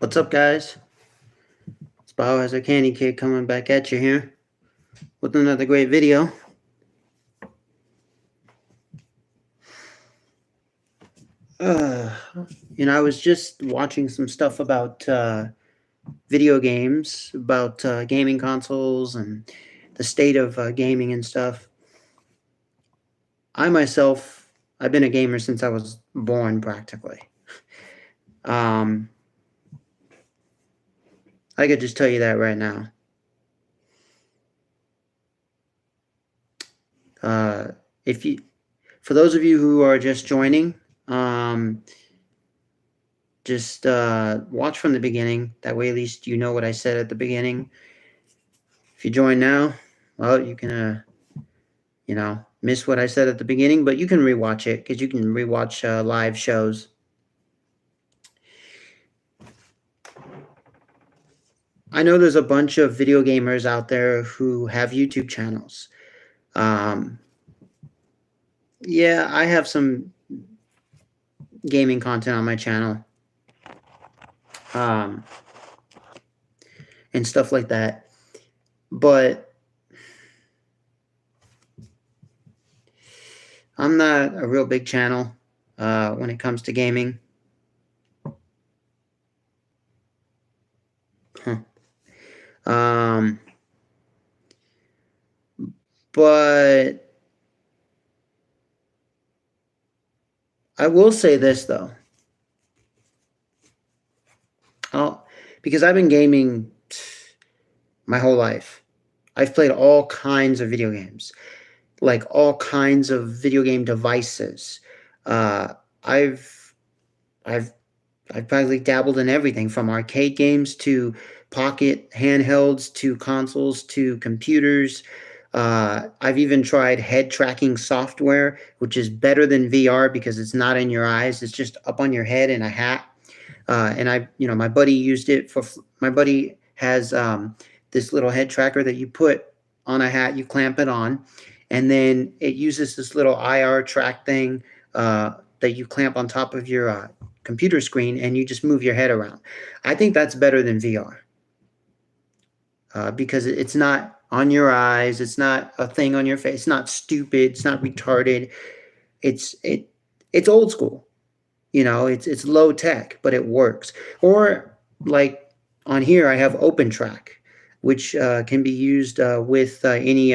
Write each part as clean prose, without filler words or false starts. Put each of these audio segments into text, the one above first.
What's up, guys? It's Biohazard Candy Kid coming back at you here with another great video. I was just watching some stuff about video games, about gaming consoles and the state of gaming and stuff. I myself, I've been a gamer since I was born, practically. I could just tell you that right now. For those of you who are just joining, just watch from the beginning. That way, at least you know what I said at the beginning. If you join now, well, you can, miss what I said at the beginning, but you can rewatch it because you can rewatch live shows. I know there's a bunch of video gamers out there who have YouTube channels. Yeah, I have some gaming content on my channel. And stuff like that. But I'm not a real big channel when it comes to gaming. But I will say this, though. Because I've been gaming my whole life. I've played all kinds of video games, like all kinds of video game devices. I've probably dabbled in everything from arcade games to pocket handhelds to consoles to computers. I've even tried head tracking software, which is better than VR because it's not in your eyes. It's just up on your head in a hat. And my buddy used it my buddy has this little head tracker that you put on a hat, you clamp it on, and then it uses this little IR track thing that you clamp on top of your computer screen, and you just move your head around. I think that's better than VR because it's not on your eyes, it's not a thing on your face, it's not stupid, it's not retarded. It's old school. It's low tech, but it works. Or like on here, I have OpenTrack, which can be used with any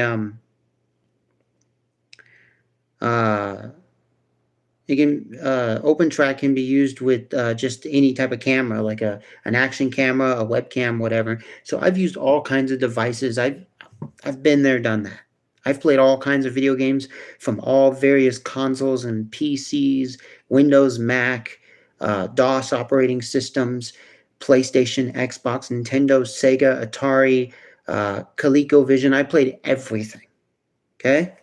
OpenTrack can be used with just any type of camera, like an action camera, a webcam, whatever. So I've used all kinds of devices. I've been there, done that. I've played all kinds of video games from all various consoles and PCs, Windows, Mac, DOS operating systems, PlayStation, Xbox, Nintendo, Sega, Atari, ColecoVision. I played everything. Okay?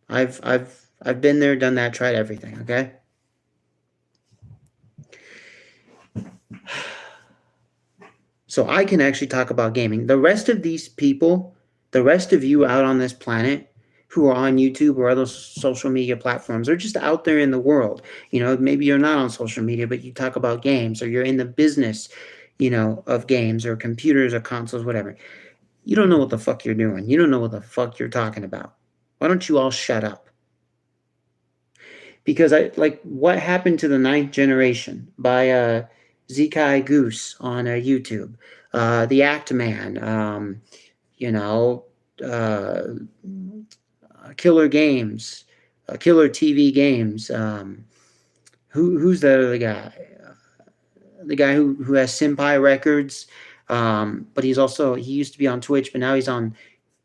I've been there, done that, tried everything. Okay? So I can actually talk about gaming. The rest of these people, the rest of you out on this planet who are on YouTube or other social media platforms, are just out there in the world. Maybe you're not on social media, but you talk about games, or you're in the business, of games or computers or consoles, whatever. You don't know what the fuck you're doing. You don't know what the fuck you're talking about. Why don't you all shut up? Because what happened to the Ninth Generation by Zekai Goose on YouTube, the Act Man, Killer Games, Killer TV Games. Who's the other guy? The guy who has Senpai Records, but he used to be on Twitch, but now he's on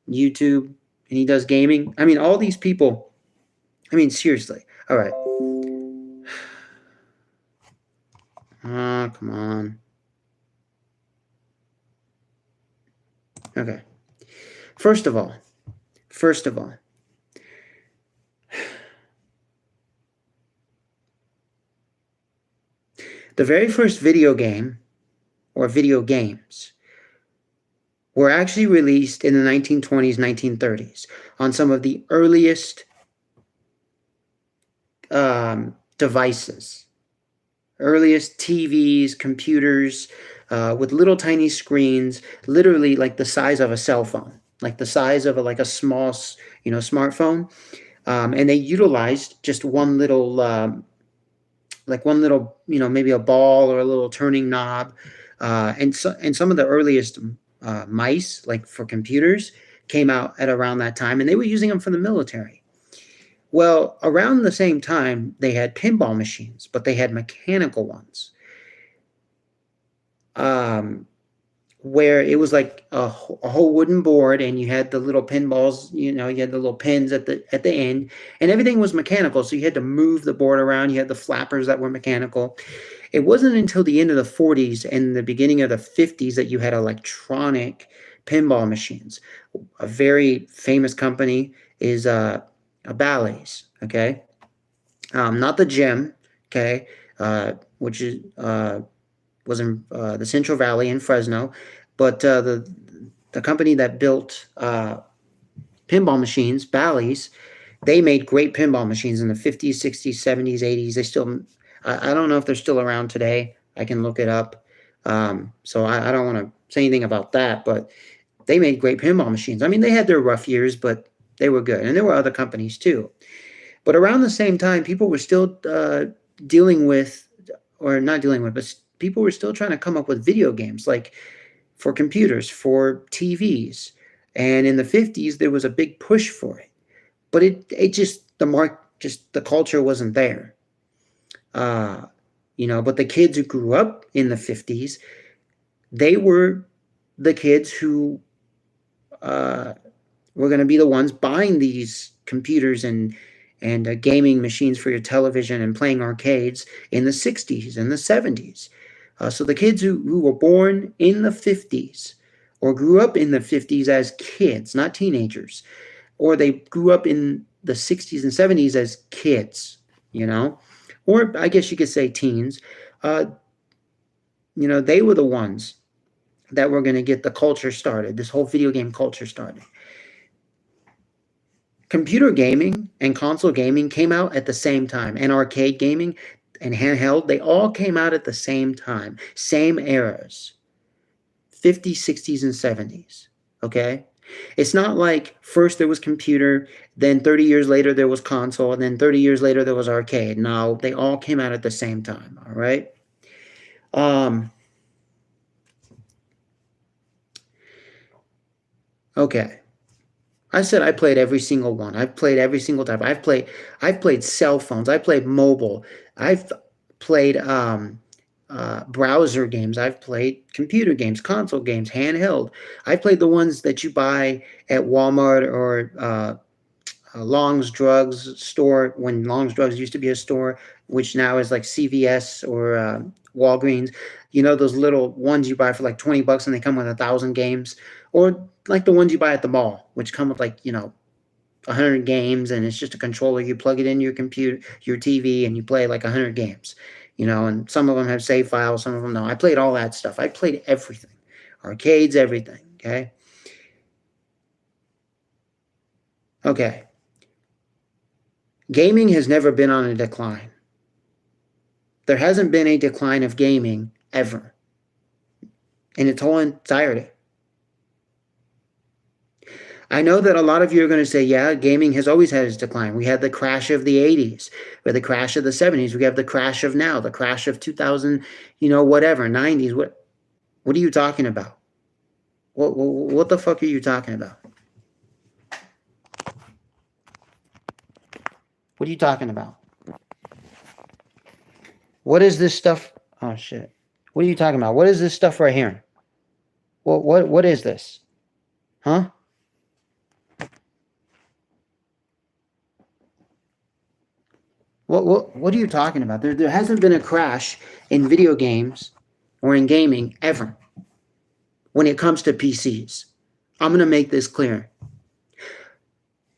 YouTube and he does gaming. I mean, all these people. I mean, seriously. All right. Come on. Okay. First of all, the very first video game or video games were actually released in the 1920s, 1930s on some of the earliest devices. earliest TVs, computers, with little tiny screens, literally like the size of a cell phone, like the size of like a small, smartphone. And they utilized just one little, maybe a ball or a little turning knob. And some of the earliest mice, like for computers, came out at around that time, and they were using them for the military. Well, around the same time, they had pinball machines, but they had mechanical ones, um, where it was like a whole wooden board, and you had the little pinballs. You had the little pins at the end, and everything was mechanical. So you had to move the board around. You had the flappers that were mechanical. It wasn't until the end of the 40s and the beginning of the 50s that you had electronic pinball machines. A very famous company is Bally's, okay? Not the gym, okay? Which was in the Central Valley in Fresno, but the company that built pinball machines, Bally's, they made great pinball machines in the 50s, 60s, 70s, 80s. They still, I don't know if they're still around today. I can look it up. So I don't want to say anything about that, but they made great pinball machines. I mean, they had their rough years, but they were good. And there were other companies too. But around the same time, people were still dealing with, or not dealing with, but people were still trying to come up with video games, like for computers, for TVs. And in the 50s, there was a big push for it. But it just, the culture wasn't there. But the kids who grew up in the 50s, they were the kids who were going to be the ones buying these computers and gaming machines for your television and playing arcades in the 60s and the 70s. So the kids who were born in the 50s or grew up in the 50s as kids, not teenagers, or they grew up in the 60s and 70s as kids, or I guess you could say teens, they were the ones that were going to get the culture started, this whole video game culture started. Computer gaming and console gaming came out at the same time, and arcade gaming and handheld, they all came out at the same time, same eras, 50s, 60s, and 70s, okay? It's not like first there was computer, then 30 years later there was console, and then 30 years later there was arcade. No, they all came out at the same time, all right? Okay. I said I played every single one. I've played every single type. I've played cell phones. I played mobile. I've played browser games. I've played computer games, console games, handheld. I've played the ones that you buy at Walmart or Long's Drugs store, when Long's Drugs used to be a store, which now is like CVS or Walgreens. Those little ones you buy for like 20 bucks and they come with 1,000 games, or like the ones you buy at the mall, which come with like, 100 games, and it's just a controller. You plug it into your computer, your TV, and you play like 100 games, and some of them have save files, some of them don't. I played all that stuff. I played everything, arcades, everything. Okay. Gaming has never been on a decline. There hasn't been a decline of gaming ever in its whole entirety. I know that a lot of you are going to say, yeah, gaming has always had its decline. We had the crash of the 80s, or the crash of the 70s. We have the crash of now, the crash of 2000, whatever, 90s. What are you talking about? What the fuck are you talking about? What are you talking about? What is this stuff? Oh, shit. What are you talking about? What is this stuff right here? What is this? Huh? What are you talking about? There hasn't been a crash in video games or in gaming ever when it comes to PCs. I'm going to make this clear.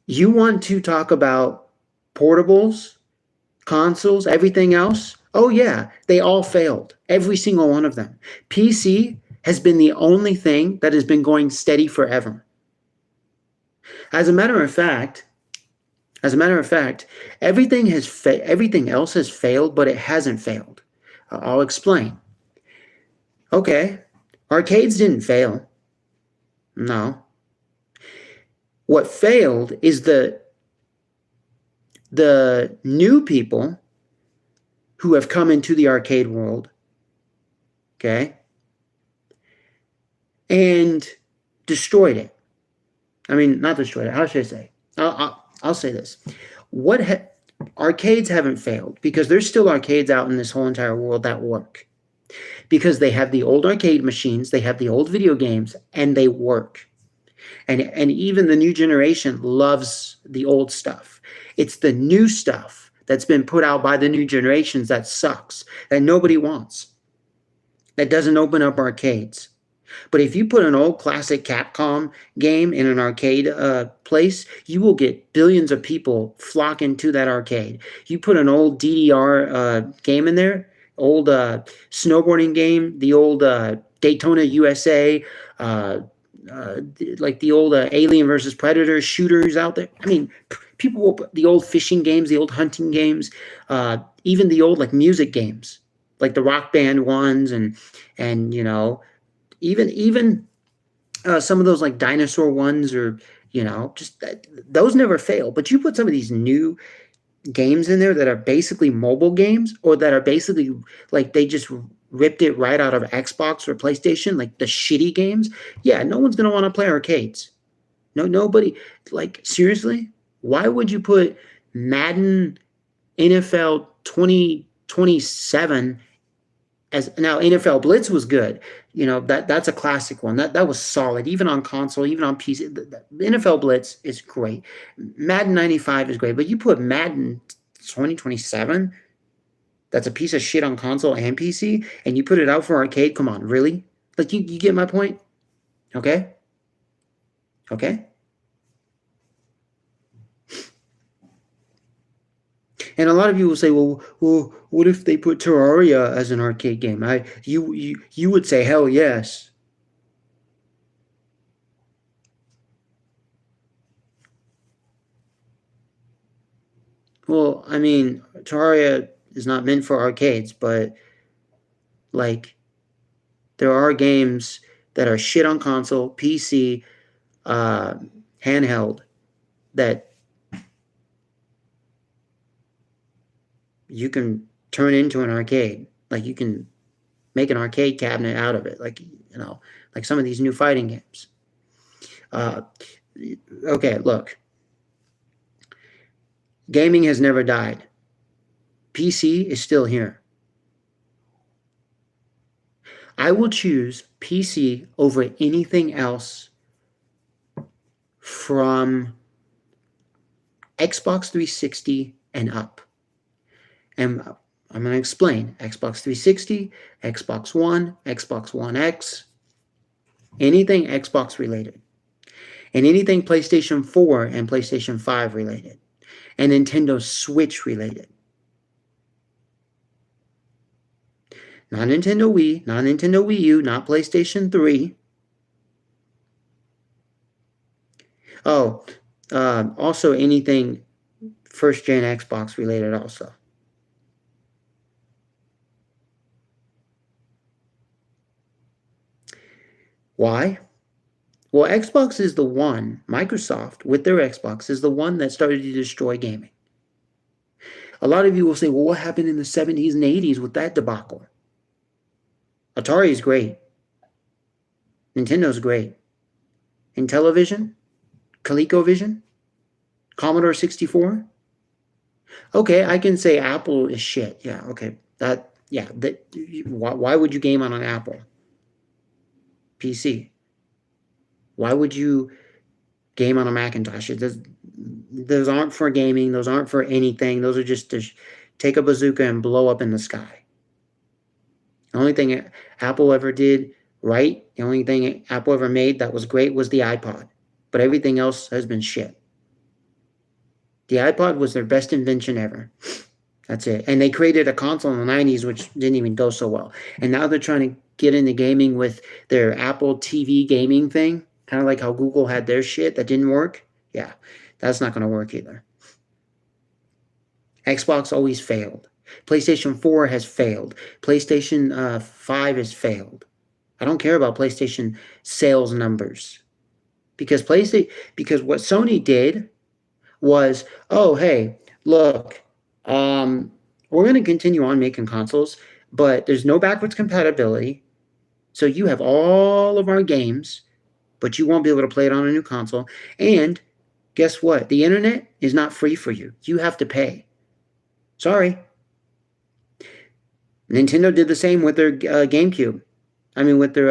You want to talk about portables, consoles, everything else? Oh yeah, they all failed. Every single one of them. PC has been the only thing that has been going steady forever. As a matter of fact, everything else has failed, but it hasn't failed. I'll explain. Okay, arcades didn't fail. No. What failed is the new people who have come into the arcade world, okay, and destroyed it. I mean, not destroyed it. How should I say? I'll say this. Arcades haven't failed because there's still arcades out in this whole entire world that work. Because they have the old arcade machines, they have the old video games, and they work. And even the new generation loves the old stuff. It's the new stuff that's been put out by the new generations that sucks, that nobody wants, that doesn't open up arcades. But if you put an old classic Capcom game in an arcade place, you will get billions of people flocking to that arcade. You put an old DDR game in there, old snowboarding game, the old Daytona USA, like the old Alien versus Predator shooters out there. I mean, people will put the old fishing games, the old hunting games, even the old like music games, like the Rock Band ones, and you know, even some of those like dinosaur ones, or you know, just those never fail. But you put some of these new games in there that are basically mobile games, or that are basically like they just ripped it right out of Xbox or PlayStation, like the shitty games. Yeah, no one's gonna want to play arcades. No, nobody. Like seriously, why would you put Madden NFL 2027 as now? NFL Blitz was good. You know, that's a classic one. That was solid, even on console, even on PC. The NFL Blitz is great. Madden 95 is great, but you put Madden 2027, that's a piece of shit on console and PC, and you put it out for arcade. Come on, really? Like you get my point? Okay? Okay? And a lot of you will say, well, what if they put Terraria as an arcade game? You would say, hell yes. Well, I mean, Terraria is not meant for arcades, but like there are games that are shit on console, PC, handheld, that you can turn into an arcade. Like you can make an arcade cabinet out of it. Like, you know, like some of these new fighting games. Okay, look. Gaming has never died. PC is still here. I will choose PC over anything else from Xbox 360 and up. And I'm going to explain. Xbox 360, Xbox One, Xbox One X, anything Xbox related, and anything PlayStation 4 and PlayStation 5 related, and Nintendo Switch related. Not Nintendo Wii, not Nintendo Wii U, not PlayStation 3. Oh, also anything first gen Xbox related also. Why? Well, Xbox is the one, Microsoft with their Xbox is the one that started to destroy gaming. A lot of you will say, well, what happened in the 70s and 80s with that debacle? Atari is great. Nintendo's great. Intellivision? ColecoVision? Commodore 64? Okay, I can say Apple is shit. Yeah, okay. Why would you game on an Apple PC? Why would you game on a Macintosh? Those aren't for gaming. Those aren't for anything. Those are just to take a bazooka and blow up in the sky. The only thing Apple ever did right, the only thing Apple ever made that was great was the iPod. But everything else has been shit. The iPod was their best invention ever. That's it. And they created a console in the 90s, which didn't even go so well. And now they're trying to get into gaming with their Apple TV gaming thing, kind of like how Google had their shit that didn't work. Yeah, that's not going to work either. Xbox always failed. PlayStation 4 has failed. PlayStation 5 has failed. I don't care about PlayStation sales numbers because what Sony did was, oh hey, look, we're going to continue on making consoles, but there's no backwards compatibility. So you have all of our games, but you won't be able to play it on a new console. And guess what? The internet is not free for you. You have to pay. Sorry. Nintendo did the same with their GameCube. I mean, with their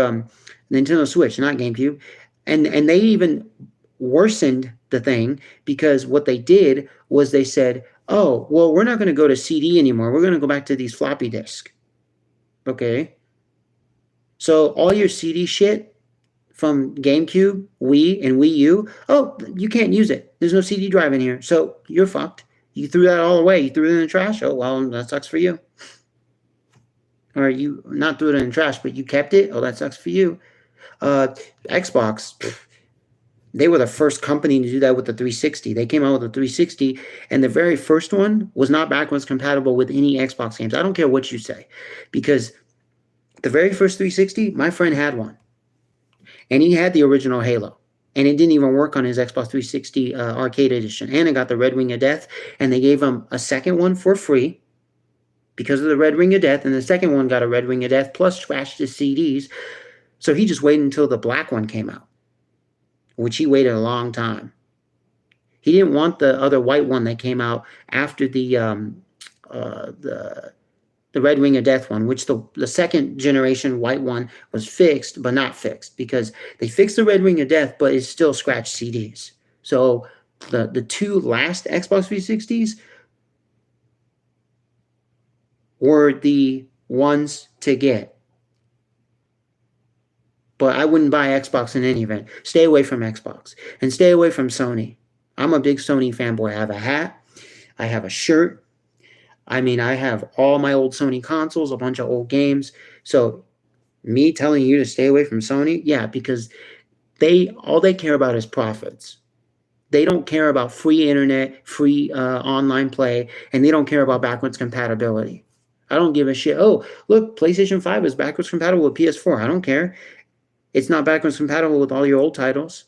Nintendo Switch, not GameCube. And they even worsened the thing because what they did was they said, oh, well, we're not going to go to CD anymore. We're going to go back to these floppy disks. Okay. So all your CD shit from GameCube, Wii, and Wii U, oh, you can't use it. There's no CD drive in here. So you're fucked. You threw that all away. You threw it in the trash. Oh, well, that sucks for you. Or you not threw it in the trash, but you kept it. Oh, that sucks for you. Xbox, they were the first company to do that with the 360. They came out with the 360, and the very first one was not backwards compatible with any Xbox games. I don't care what you say, because the very first 360, my friend had one, and he had the original Halo, and it didn't even work on his Xbox 360 Arcade Edition, and it got the Red Ring of Death, and they gave him a second one for free because of the Red Ring of Death, and the second one got a Red Ring of Death plus scratched his CDs. So he just waited until the black one came out, which he waited a long time. He didn't want the other white one that came out after the Red Ring of Death one, which the second generation white one was fixed, but not fixed, because they fixed the Red Ring of Death, but it still scratched CDs. So the two last Xbox 360s were the ones to get. But I wouldn't buy Xbox in any event. Stay away from Xbox. And stay away from Sony. I'm a big Sony fanboy. I have a hat. I have a shirt. I mean, I have all my old Sony consoles, a bunch of old games. So me telling you to stay away from Sony? Yeah, because all they care about is profits. They don't care about free internet, free online play, and they don't care about backwards compatibility. I don't give a shit. Oh, look, PlayStation 5 is backwards compatible with PS4. I don't care. It's not backwards compatible with all your old titles.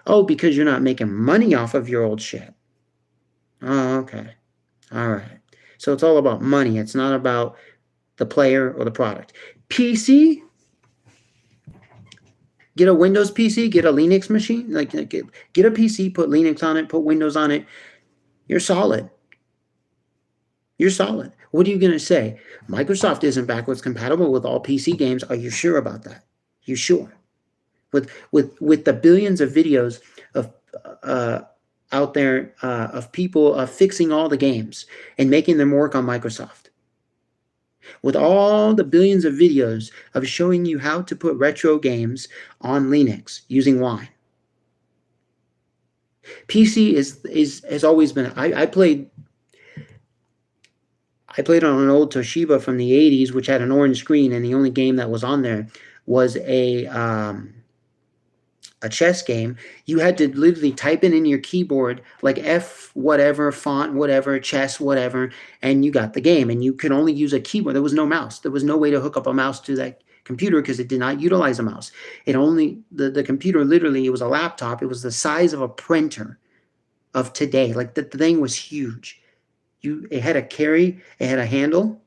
Oh, because you're not making money off of your old shit. Oh, okay. All right. So it's all about money. It's not about the player or the product. PC? Get a Windows PC, get a Linux machine. Like get a PC, put Linux on it, put Windows on it. You're solid. You're solid. What are you going to say? Microsoft isn't backwards compatible with all PC games. Are you sure about that? You sure? With the billions of videos of out there of people fixing all the games and making them work on Microsoft. With all the billions of videos of showing you how to put retro games on Linux using Wine. PC has always been. I played on an old Toshiba from the 80s, which had an orange screen, and the only game that was on there was a chess game. You had to literally type it in your keyboard, like F whatever, font whatever, chess whatever, and you got the game. And you could only use a keyboard. There was no mouse. There was no way to hook up a mouse to that computer because it did not utilize a mouse. It only, the computer literally, it was a laptop. It was the size of a printer of today. Like the thing was huge. It had a carry, it had a handle.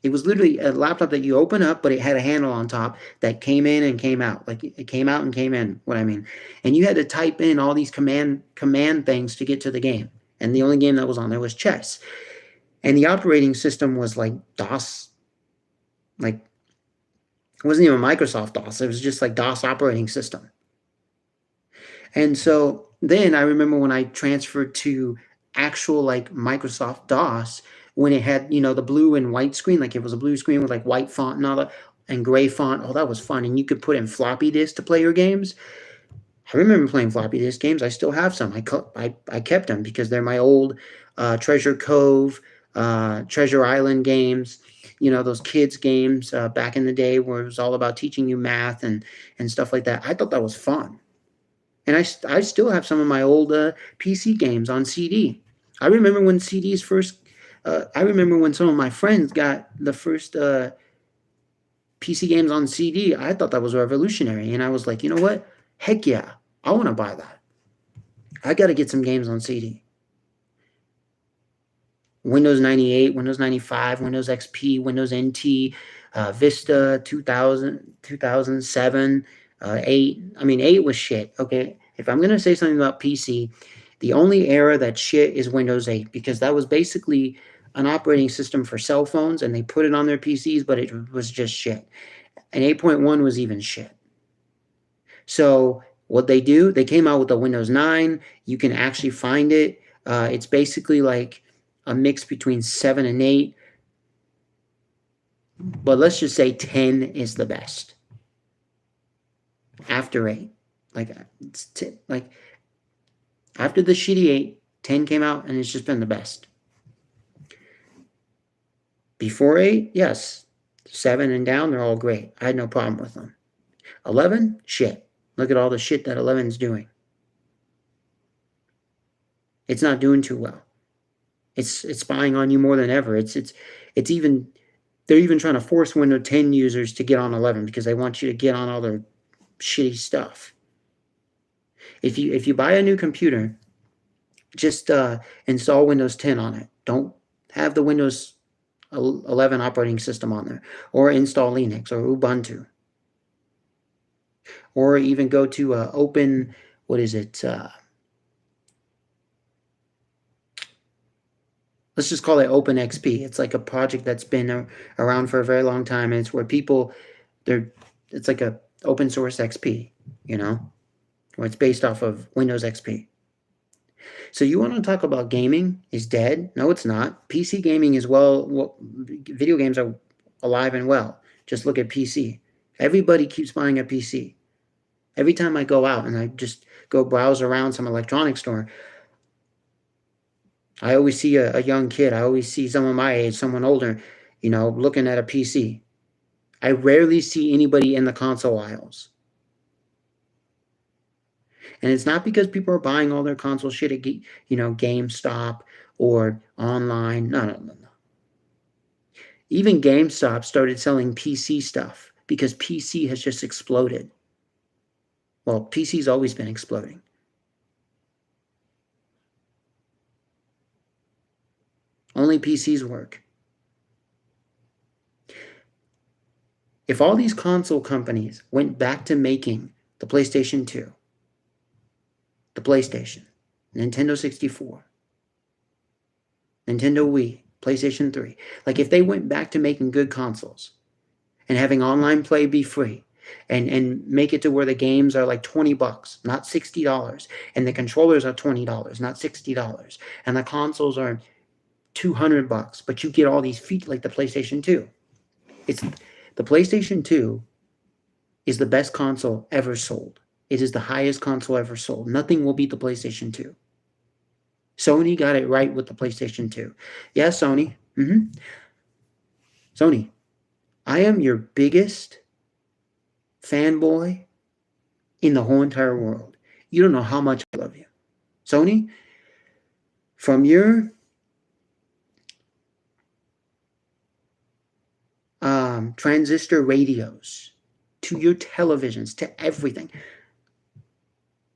It was literally a laptop that you open up, but it had a handle on top that came in and came out. Like it came out and came in, what I mean. And you had to type in all these command things to get to the game. And the only game that was on there was chess. And the operating system was like DOS. Like, it wasn't even Microsoft DOS. It was just like DOS operating system. And so then I remember when I transferred to actual like Microsoft DOS, when it had, the blue and white screen, like it was a blue screen with like white font and all that, and gray font. Oh, that was fun. And you could put in floppy disk to play your games. I remember playing floppy disk games. I still have some. I kept them because they're my old Treasure Cove, Treasure Island games. Those kids games back in the day where it was all about teaching you math and stuff like that. I thought that was fun. And I still have some of my old PC games on CD. I remember when CDs first I remember when some of my friends got the first PC games on CD. I thought that was revolutionary, and I was like, you know what? Heck yeah, I want to buy that. I got to get some games on CD. Windows 98, Windows 95, Windows XP, Windows NT, Vista 2000, 2007, 8. I mean, 8 was shit, okay? If I'm going to say something about PC, the only era that's shit is Windows 8, because that was basically an operating system for cell phones, and they put it on their PCs, but it was just shit. And 8.1 was even shit. So what they do, they came out with a Windows 9. You can actually find it. It's basically like a mix between 7 and 8. But let's just say 10 is the best. After 8. Like, like after the shitty 8, 10 came out, and it's just been the best. Before 8, yes. 7 and down, they're all great. I had no problem with them. 11, shit. Look at all the shit that 11's doing. It's not doing too well. It's spying on you more than ever. It's even, they're even trying to force Windows 10 users to get on 11 because they want you to get on all their shitty stuff. If you buy a new computer, just install Windows 10 on it. Don't have the Windows 11 operating system on there, or install Linux or Ubuntu, or even go to open, what is it? Let's just call it OpenXP. It's like a project that's been around for a very long time, and it's where people, it's like a open source XP, where it's based off of Windows XP. So you want to talk about gaming is dead? No, it's not. PC gaming is video games are alive and well. Just look at PC. Everybody keeps buying a PC. Every time I go out and I just go browse around some electronics store, I always see a young kid. I always see someone my age, someone older, looking at a PC. I rarely see anybody in the console aisles. And it's not because people are buying all their console shit at, GameStop or online. No. Even GameStop started selling PC stuff because PC has just exploded. Well, PC's always been exploding. Only PCs work. If all these console companies went back to making the PlayStation 2, the PlayStation, Nintendo 64, Nintendo Wii, PlayStation 3, like if they went back to making good consoles and having online play be free, and make it to where the games are like $20, not $60, and the controllers are $20, not $60, and the consoles are $200, but you get all these features like the PlayStation 2. The PlayStation 2 is the best console ever sold. It is the highest console ever sold. Nothing will beat the PlayStation 2. Sony got it right with the PlayStation 2. Yeah, Sony. Sony, I am your biggest fanboy in the whole entire world. You don't know how much I love you. Sony, from your transistor radios to your televisions to everything.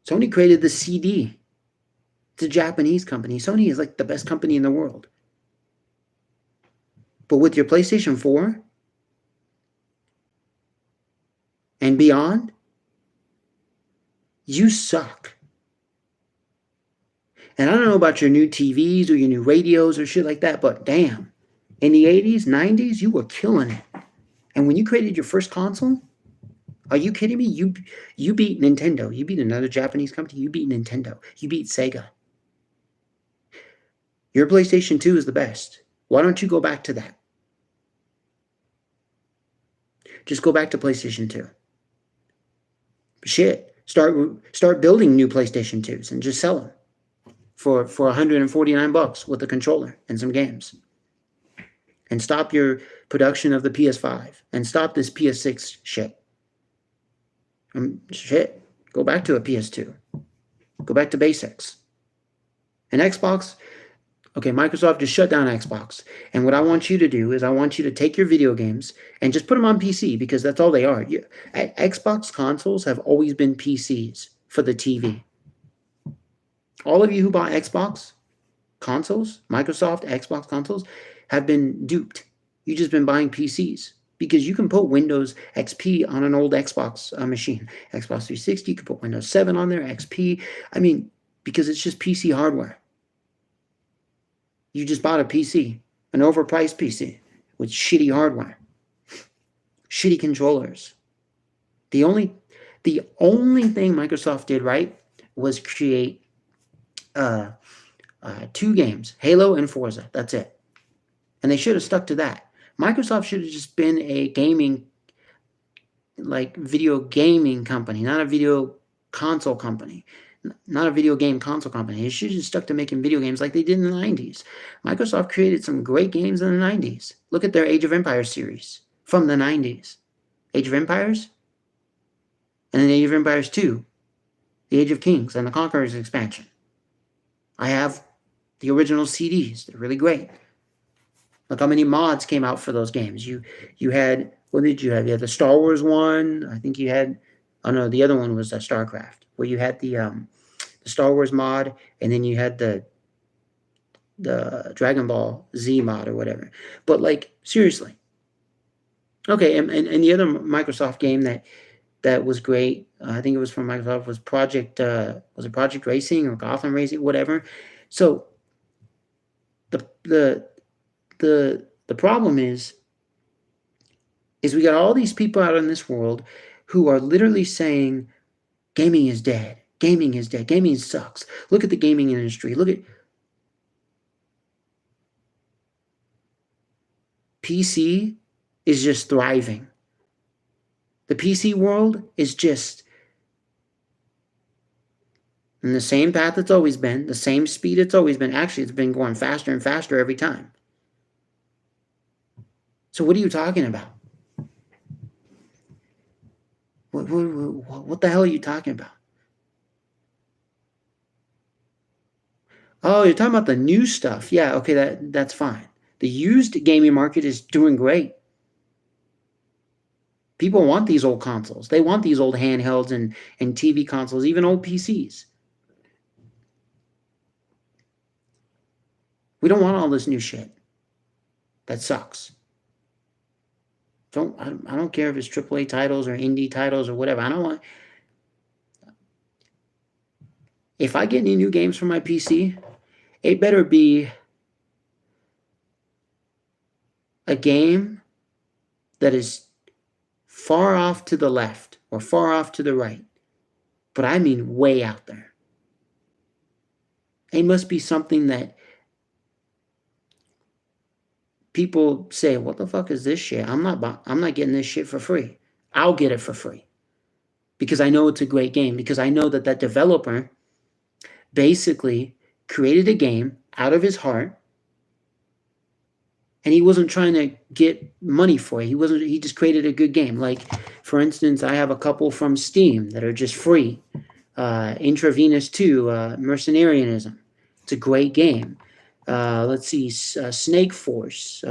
Sony created the CD. It's a Japanese company. Sony is like the best company in the world. But with your PlayStation 4 and beyond, you suck. And I don't know about your new TVs or your new radios or shit like that, but damn, in the 80s, 90s, you were killing it. And when you created your first console, are you kidding me? You beat Nintendo. You beat another Japanese company. You beat Nintendo. You beat Sega. Your PlayStation 2 is the best. Why don't you go back to that? Just go back to PlayStation 2. Shit. Start building new PlayStation 2s and just sell them for $149 with a controller and some games. And stop your production of the PS5 and stop this PS6 shit. Shit. Go back to a PS2. Go back to basics. And Xbox, Okay, Microsoft just shut down Xbox. And what I want you to do is I want you to take your video games and just put them on PC because that's all they are. Xbox consoles have always been PCs for the TV. All of you who bought Xbox consoles, Microsoft Xbox consoles, have been duped. You've just been buying PCs because you can put Windows XP on an old Xbox machine. Xbox 360, you can put Windows 7 on there, XP. I mean, because it's just PC hardware. You just bought a PC, an overpriced PC with shitty hardware, shitty controllers. The only thing Microsoft did right was create two games, Halo and Forza. That's it. And they should have stuck to that. Microsoft should have just been a gaming, like video gaming company, not a video console company. Not a video game console company. It should have just stuck to making video games like they did in the 90s. Microsoft created some great games in the 90s. Look at their Age of Empires series from the 90s. Age of Empires, and then Age of Empires 2, the Age of Kings, and the Conquerors expansion. I have the original CDs. They're really great. Look how many mods came out for those games. You had, what did you have? You had the Star Wars one. I think you had, oh no, the other one was StarCraft, where you had the Star Wars mod, and then you had the Dragon Ball Z mod or whatever. But like, seriously. Okay, and the other Microsoft game that was great, I think it was from Microsoft, was Project Racing or Gotham Racing, whatever. So the problem is we got all these people out in this world who are literally saying gaming is dead. Gaming is dead. Gaming sucks. Look at the gaming industry. Look at PC is just thriving. The PC world is just in the same path it's always been, the same speed it's always been. Actually, it's been going faster and faster every time. So what are you talking about? What the hell are you talking about? Oh, you're talking about the new stuff. Yeah, okay, that's fine. The used gaming market is doing great. People want these old consoles. They want these old handhelds and TV consoles, even old PCs. We don't want all this new shit. That sucks. I don't care if it's AAA titles or indie titles or whatever. I don't want. If I get any new games for my PC, it better be a game that is far off to the left or far off to the right. But I mean way out there. It must be something that people say, what the fuck is this shit? I'm not getting this shit for free. I'll get it for free. Because I know it's a great game. Because I know that developer basically created a game out of his heart. And he wasn't trying to get money for it. He just created a good game. Like, for instance, I have a couple from Steam that are just free. Intravenous 2, Mercenarianism. It's a great game. Let's see, Snake Force,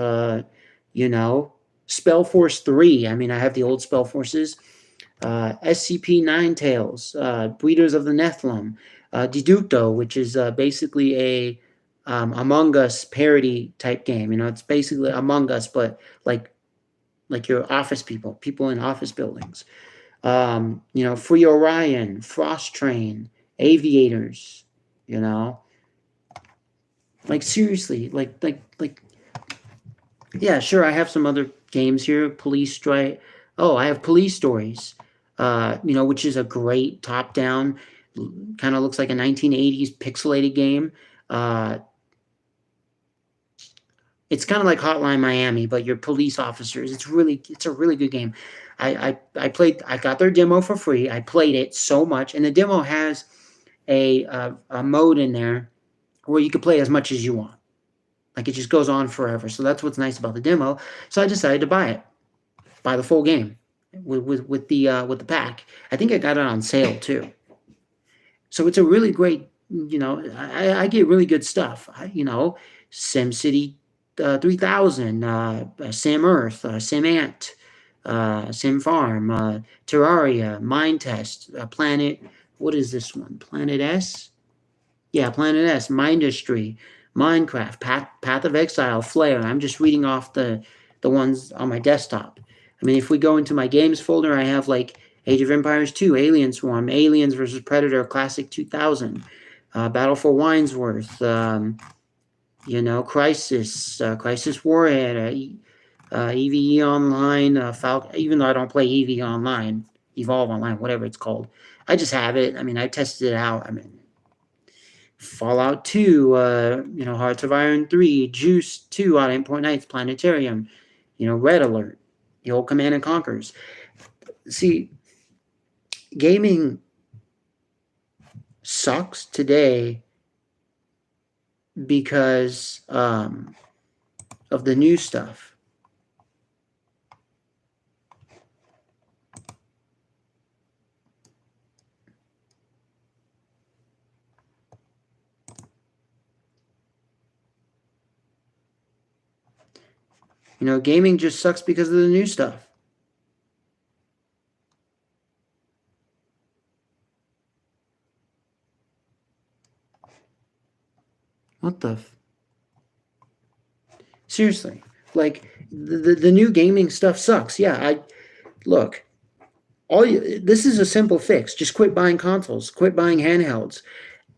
Spell Force 3. I mean, I have the old Spell Forces. SCP Ninetales, Breeders of the Nephilim. Deducto, which is basically a Among Us parody type game. It's basically Among Us, but like your office people in office buildings. Free Orion, Frost Train, Aviators, Like seriously, yeah, sure. I have some other games here. Police Strike. Oh, I have Police Stories. Which is a great top-down, kind of looks like a 1980s pixelated game. It's kind of like Hotline Miami, but you're police officers. It's a really good game. I got their demo for free. I played it so much, and the demo has a mode in there where you can play as much as you want. Like it just goes on forever. So that's what's nice about the demo. So I decided to buy the full game with the pack. I think I got it on sale too. So it's a really great I get really good stuff. SimCity 3000, Sim Earth, Sim Ant, Sim Farm, Terraria, Mindtest, Planet. What is this one? Planet S? Yeah, Planet S, Mindustry, Minecraft, Path of Exile, Flare. I'm just reading off the ones on my desktop. I mean, if we go into my games folder, I have like Age of Empires 2, Alien Swarm, Aliens versus Predator, Classic 2000, Battle for Winesworth, Crisis, Crisis Warhead, EVE Online, Falcon. Even though I don't play EVE Online, Evolve Online, whatever it's called, I just have it. I mean, I tested it out. I mean, Fallout 2, Hearts of Iron 3, Juice 2 out of Import Knights, Planetarium, Red Alert, the old Command and Conquers. See, gaming sucks today because of the new stuff. Gaming just sucks because of the new stuff. What the? Seriously, like the new gaming stuff sucks. Yeah, look. This is a simple fix. Just quit buying consoles. Quit buying handhelds.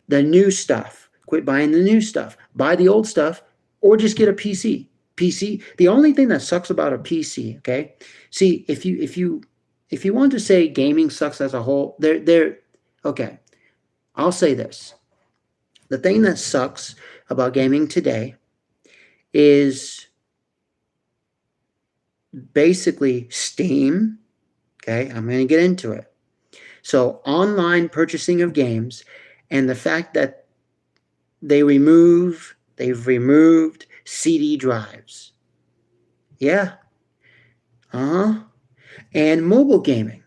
The new stuff. Quit buying the new stuff. Buy the old stuff, or just get a PC. PC. The only thing that sucks about a PC, okay? See, if you want to say gaming sucks as a whole, okay. I'll say this. The thing that sucks about gaming today is basically Steam. Okay, I'm going to get into it. So, online purchasing of games and the fact that they've removed CD drives. Yeah. And mobile gaming.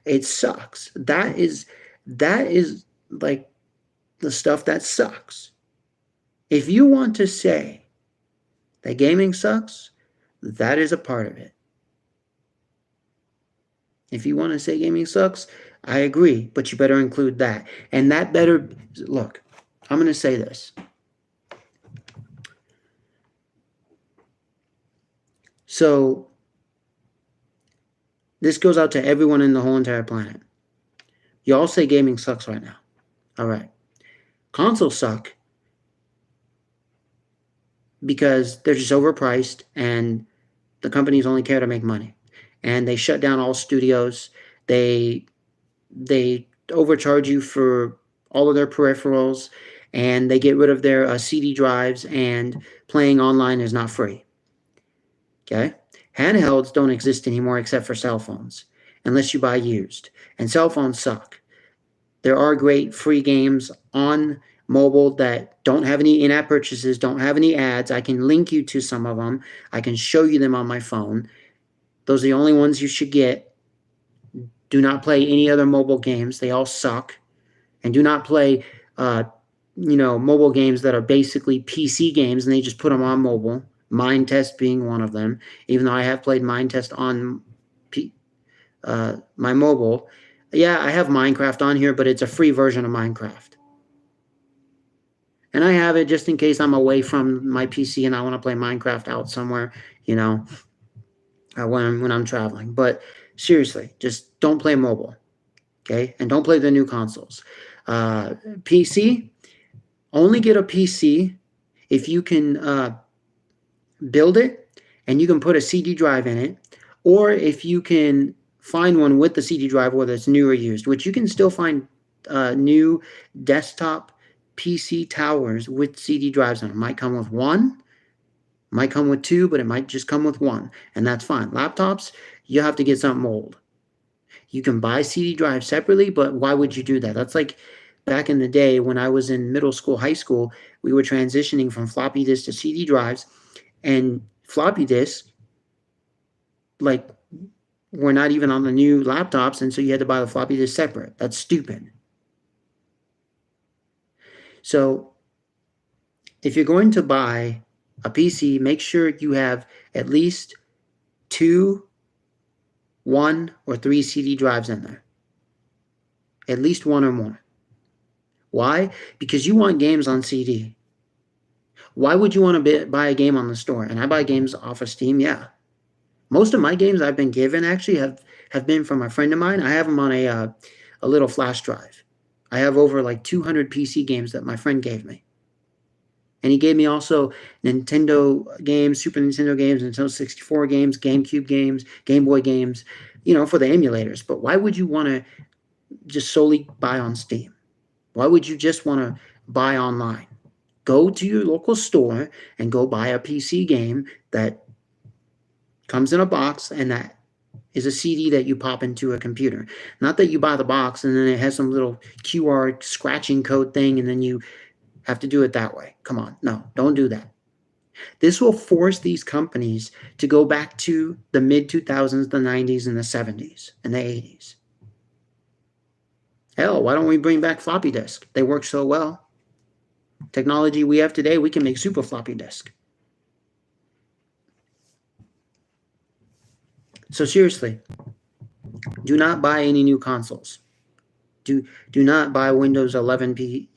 It sucks. That is like the stuff that sucks. If you want to say that gaming sucks, that is a part of it. If you want to say gaming sucks, I agree, but you better include that. And that better, look, I'm going to say this. So, this goes out to everyone in the whole entire planet. Y'all say gaming sucks right now. All right. Consoles suck because they're just overpriced and the companies only care to make money. And they shut down all studios. They overcharge you for all of their peripherals, and they get rid of their CD drives, and playing online is not free. Okay? Handhelds don't exist anymore except for cell phones, unless you buy used. And cell phones suck. There are great free games on mobile that don't have any in-app purchases, don't have any ads. I can link you to some of them. I can show you them on my phone. Those are the only ones you should get. Do not play any other mobile games. They all suck. And do not play, mobile games that are basically PC games and they just put them on mobile. Mindtest being one of them. Even though I have played Mindtest on my mobile. Yeah, I have Minecraft on here, but it's a free version of Minecraft. And I have it just in case I'm away from my PC and I want to play Minecraft out somewhere, when I'm traveling. But seriously, just don't play mobile, okay? And don't play the new consoles. PC, only get a PC if you can build it and you can put a CD drive in it, or if you can find one with the CD drive, whether it's new or used, which you can still find new desktop PC towers with CD drives on them. Might come with one, might come with two, but it might just come with one, and that's fine. Laptops, you have to get something old. You can buy CD drives separately, but why would you do that? That's like back in the day when I was in middle school, high school, we were transitioning from floppy disk to CD drives, and floppy disks, like, were not even on the new laptops, and so you had to buy the floppy disk separate. That's stupid. So if you're going to buy a PC, make sure you have at least 2, 1, or 3 CD drives in there. At least 1 or more. Why? Because you want games on CD. Why would you want to buy a game on the store? And I buy games off of Steam, yeah. Most of my games I've been given actually have been from a friend of mine. I have them on a little flash drive. I have over like 200 PC games that my friend gave me. And he gave me also Nintendo games, Super Nintendo games, Nintendo 64 games, GameCube games, Game Boy games, for the emulators. But why would you want to just solely buy on Steam? Why would you just want to buy online? Go to your local store and go buy a PC game that comes in a box and that is a CD that you pop into a computer. Not that you buy the box and then it has some little QR scratching code thing and then you have to do it that way. Come on. No, don't do that. This will force these companies to go back to the mid-2000s, the 90s, and the 70s, and the 80s. Hell, why don't we bring back floppy disk? They work so well. Technology we have today, we can make super floppy disk. So seriously, do not buy any new consoles. Do not buy Windows 11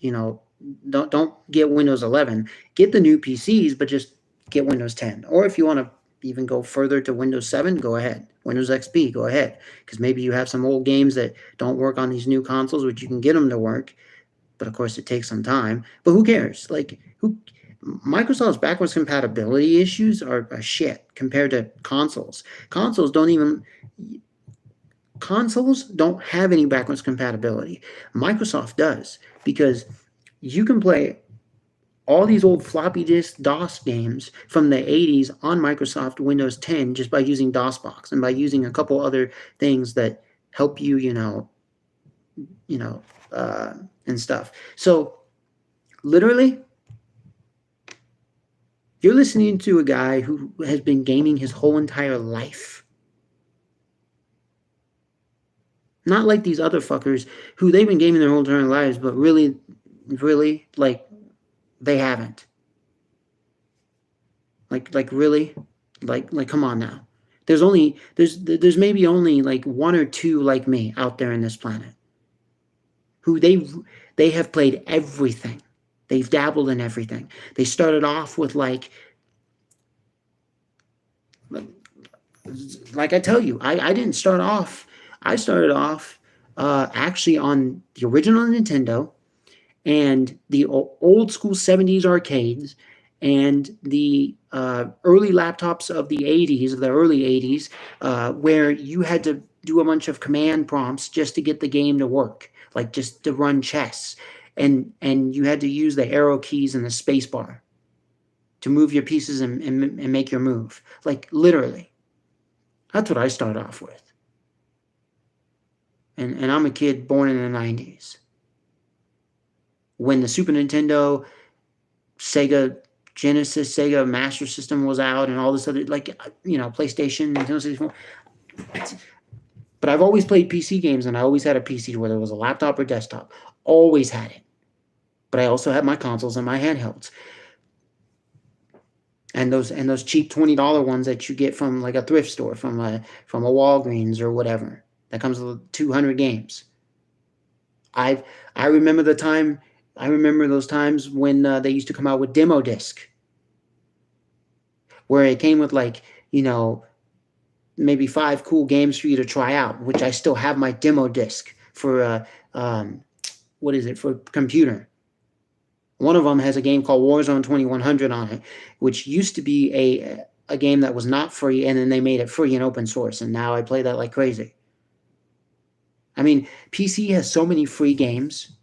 don't get Windows 11. Get the new PCs, but just get Windows 10. Or if you want to even go further to Windows 7, go ahead. Windows XP, go ahead. Because maybe you have some old games that don't work on these new consoles, which you can get them to work. But of course, it takes some time. But who cares? Microsoft's backwards compatibility issues are shit compared to consoles. Consoles don't have any backwards compatibility. Microsoft does, because you can play all these old floppy disk DOS games from the 80s on Microsoft Windows 10 just by using DOSBox and by using a couple other things that help you, and stuff. So literally, you're listening to a guy who has been gaming his whole entire life. Not like these other fuckers who they've been gaming their whole entire lives, but really, they haven't. Really? Come on now. There's maybe only like 1 or 2 like me out there in this planet who they have played everything. They've dabbled in everything. They started off with like I tell you, I didn't start off. I started off actually on the original Nintendo and the old school 70s arcades and the early laptops of the 80s, the early 80s, where you had to do a bunch of command prompts just to get the game to work, like just to run chess. And you had to use the arrow keys and the space bar to move your pieces and make your move. Like, literally. That's what I started off with. And I'm a kid born in the 90s. When the Super Nintendo, Sega Genesis, Sega Master System was out and all this other, PlayStation, Nintendo 64. But I've always played PC games, and I always had a PC, whether it was a laptop or desktop. Always had it. But I also had my consoles and my handhelds. And those cheap $20 ones that you get from like a thrift store, from a Walgreens or whatever, that comes with 200 games. I remember those times when they used to come out with demo disc, where it came with maybe 5 cool games for you to try out, which I still have my demo disc for for computer. One of them has a game called Warzone 2100 on it, which used to be a game that was not free, and then they made it free and open source, and now I play that like crazy. I mean, PC has so many free games.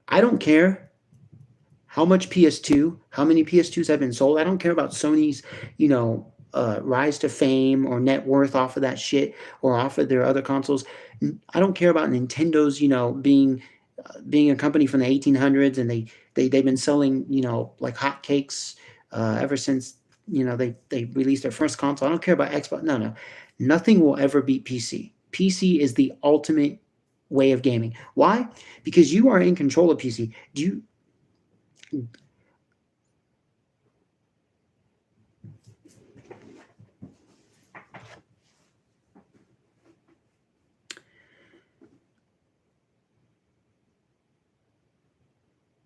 I don't care how much how many PS2s have been sold. I don't care about Sony's, rise to fame or net worth off of that shit or off of their other consoles. I don't care about Nintendo's, being a company from the 1800s, and they've been selling, like hotcakes ever since, they released their first console. I don't care about Xbox. No. Nothing will ever beat PC. PC is the ultimate way of gaming. Why? Because you are in control of PC.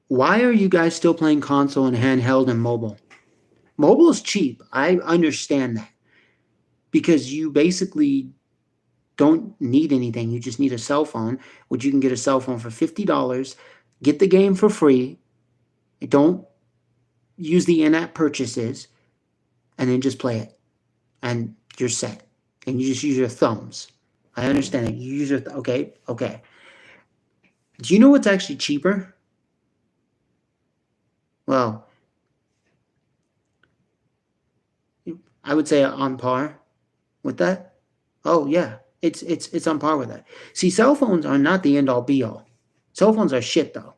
Why are you guys still playing console and handheld and mobile? Mobile is cheap. I understand that. Because you basically don't need anything. You just need a cell phone, which you can get a cell phone for $50. Get the game for free. Don't use the in-app purchases, and then just play it. And you're set. And you just use your thumbs. I understand that. You use your okay. Do you know what's actually cheaper? Well, I would say on par with that. Oh yeah, it's on par with that. See, cell phones are not the end all be all. Cell phones are shit though,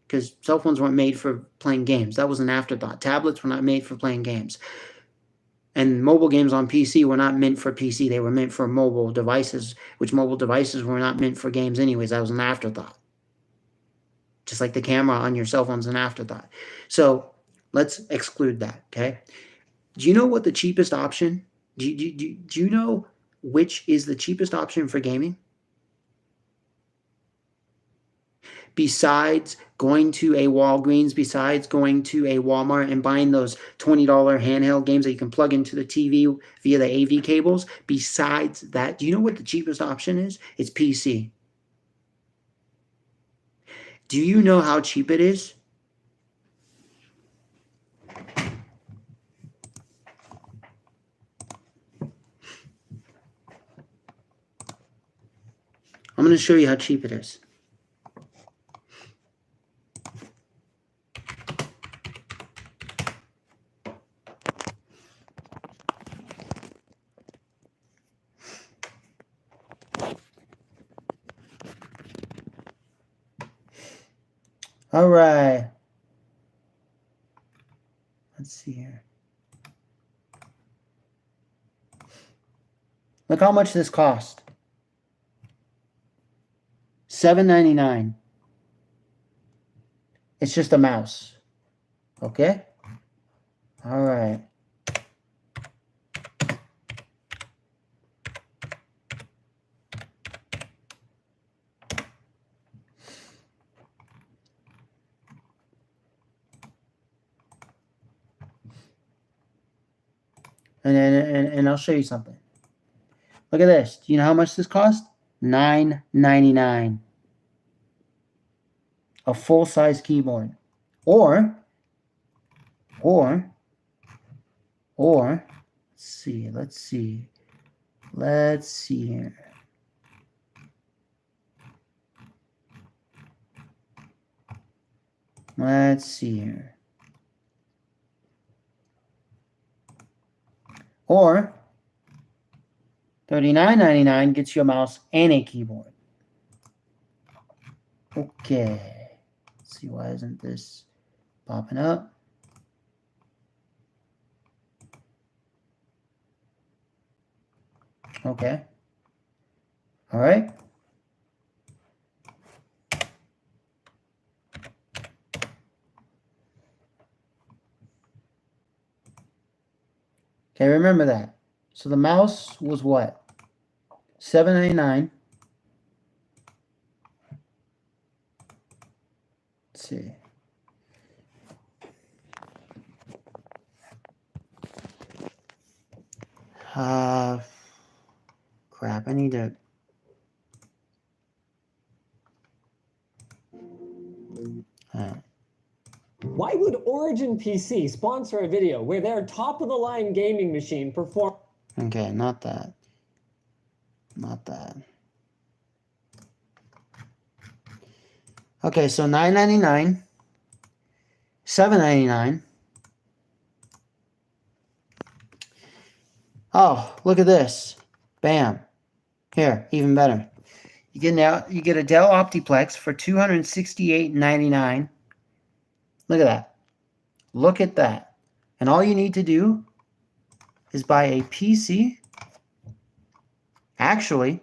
because cell phones weren't made for playing games. That was an afterthought. Tablets were not made for playing games. And mobile games on PC were not meant for PC. They were meant for mobile devices, which mobile devices were not meant for games anyways. That was an afterthought. Just like the camera on your cell phone's an afterthought. So let's exclude that, okay? Do you know what the cheapest option? Do you know which is the cheapest option for gaming? Besides going to a Walgreens, besides going to a Walmart and buying those $20 handheld games that you can plug into the TV via the AV cables, besides that, do you know what the cheapest option is? It's PC. Do you know how cheap it is? I'm going to show you how cheap it is. All right. Let's see here. Look how much this cost. $7.99. It's just a mouse. Okay? All right. And I'll show you something. Look at this. Do you know how much this cost? $9.99. A full-size keyboard. Or let's see here. Let's see here. Or $39.99 gets you a mouse and a keyboard. Okay. Let's see, why isn't this popping up? Okay. All right. Okay, remember that. So the mouse was what? $7.99. Let's see. Crap, I need to. Why would Origin PC sponsor a video where their top-of-the-line gaming machine perform? Okay, not that. Not that. Okay, so $9.99, $7.99. Oh, look at this. Bam. Here, even better. You get a Dell Optiplex for $268.99. Look at that. Look at that. And all you need to do is buy a PC. Actually,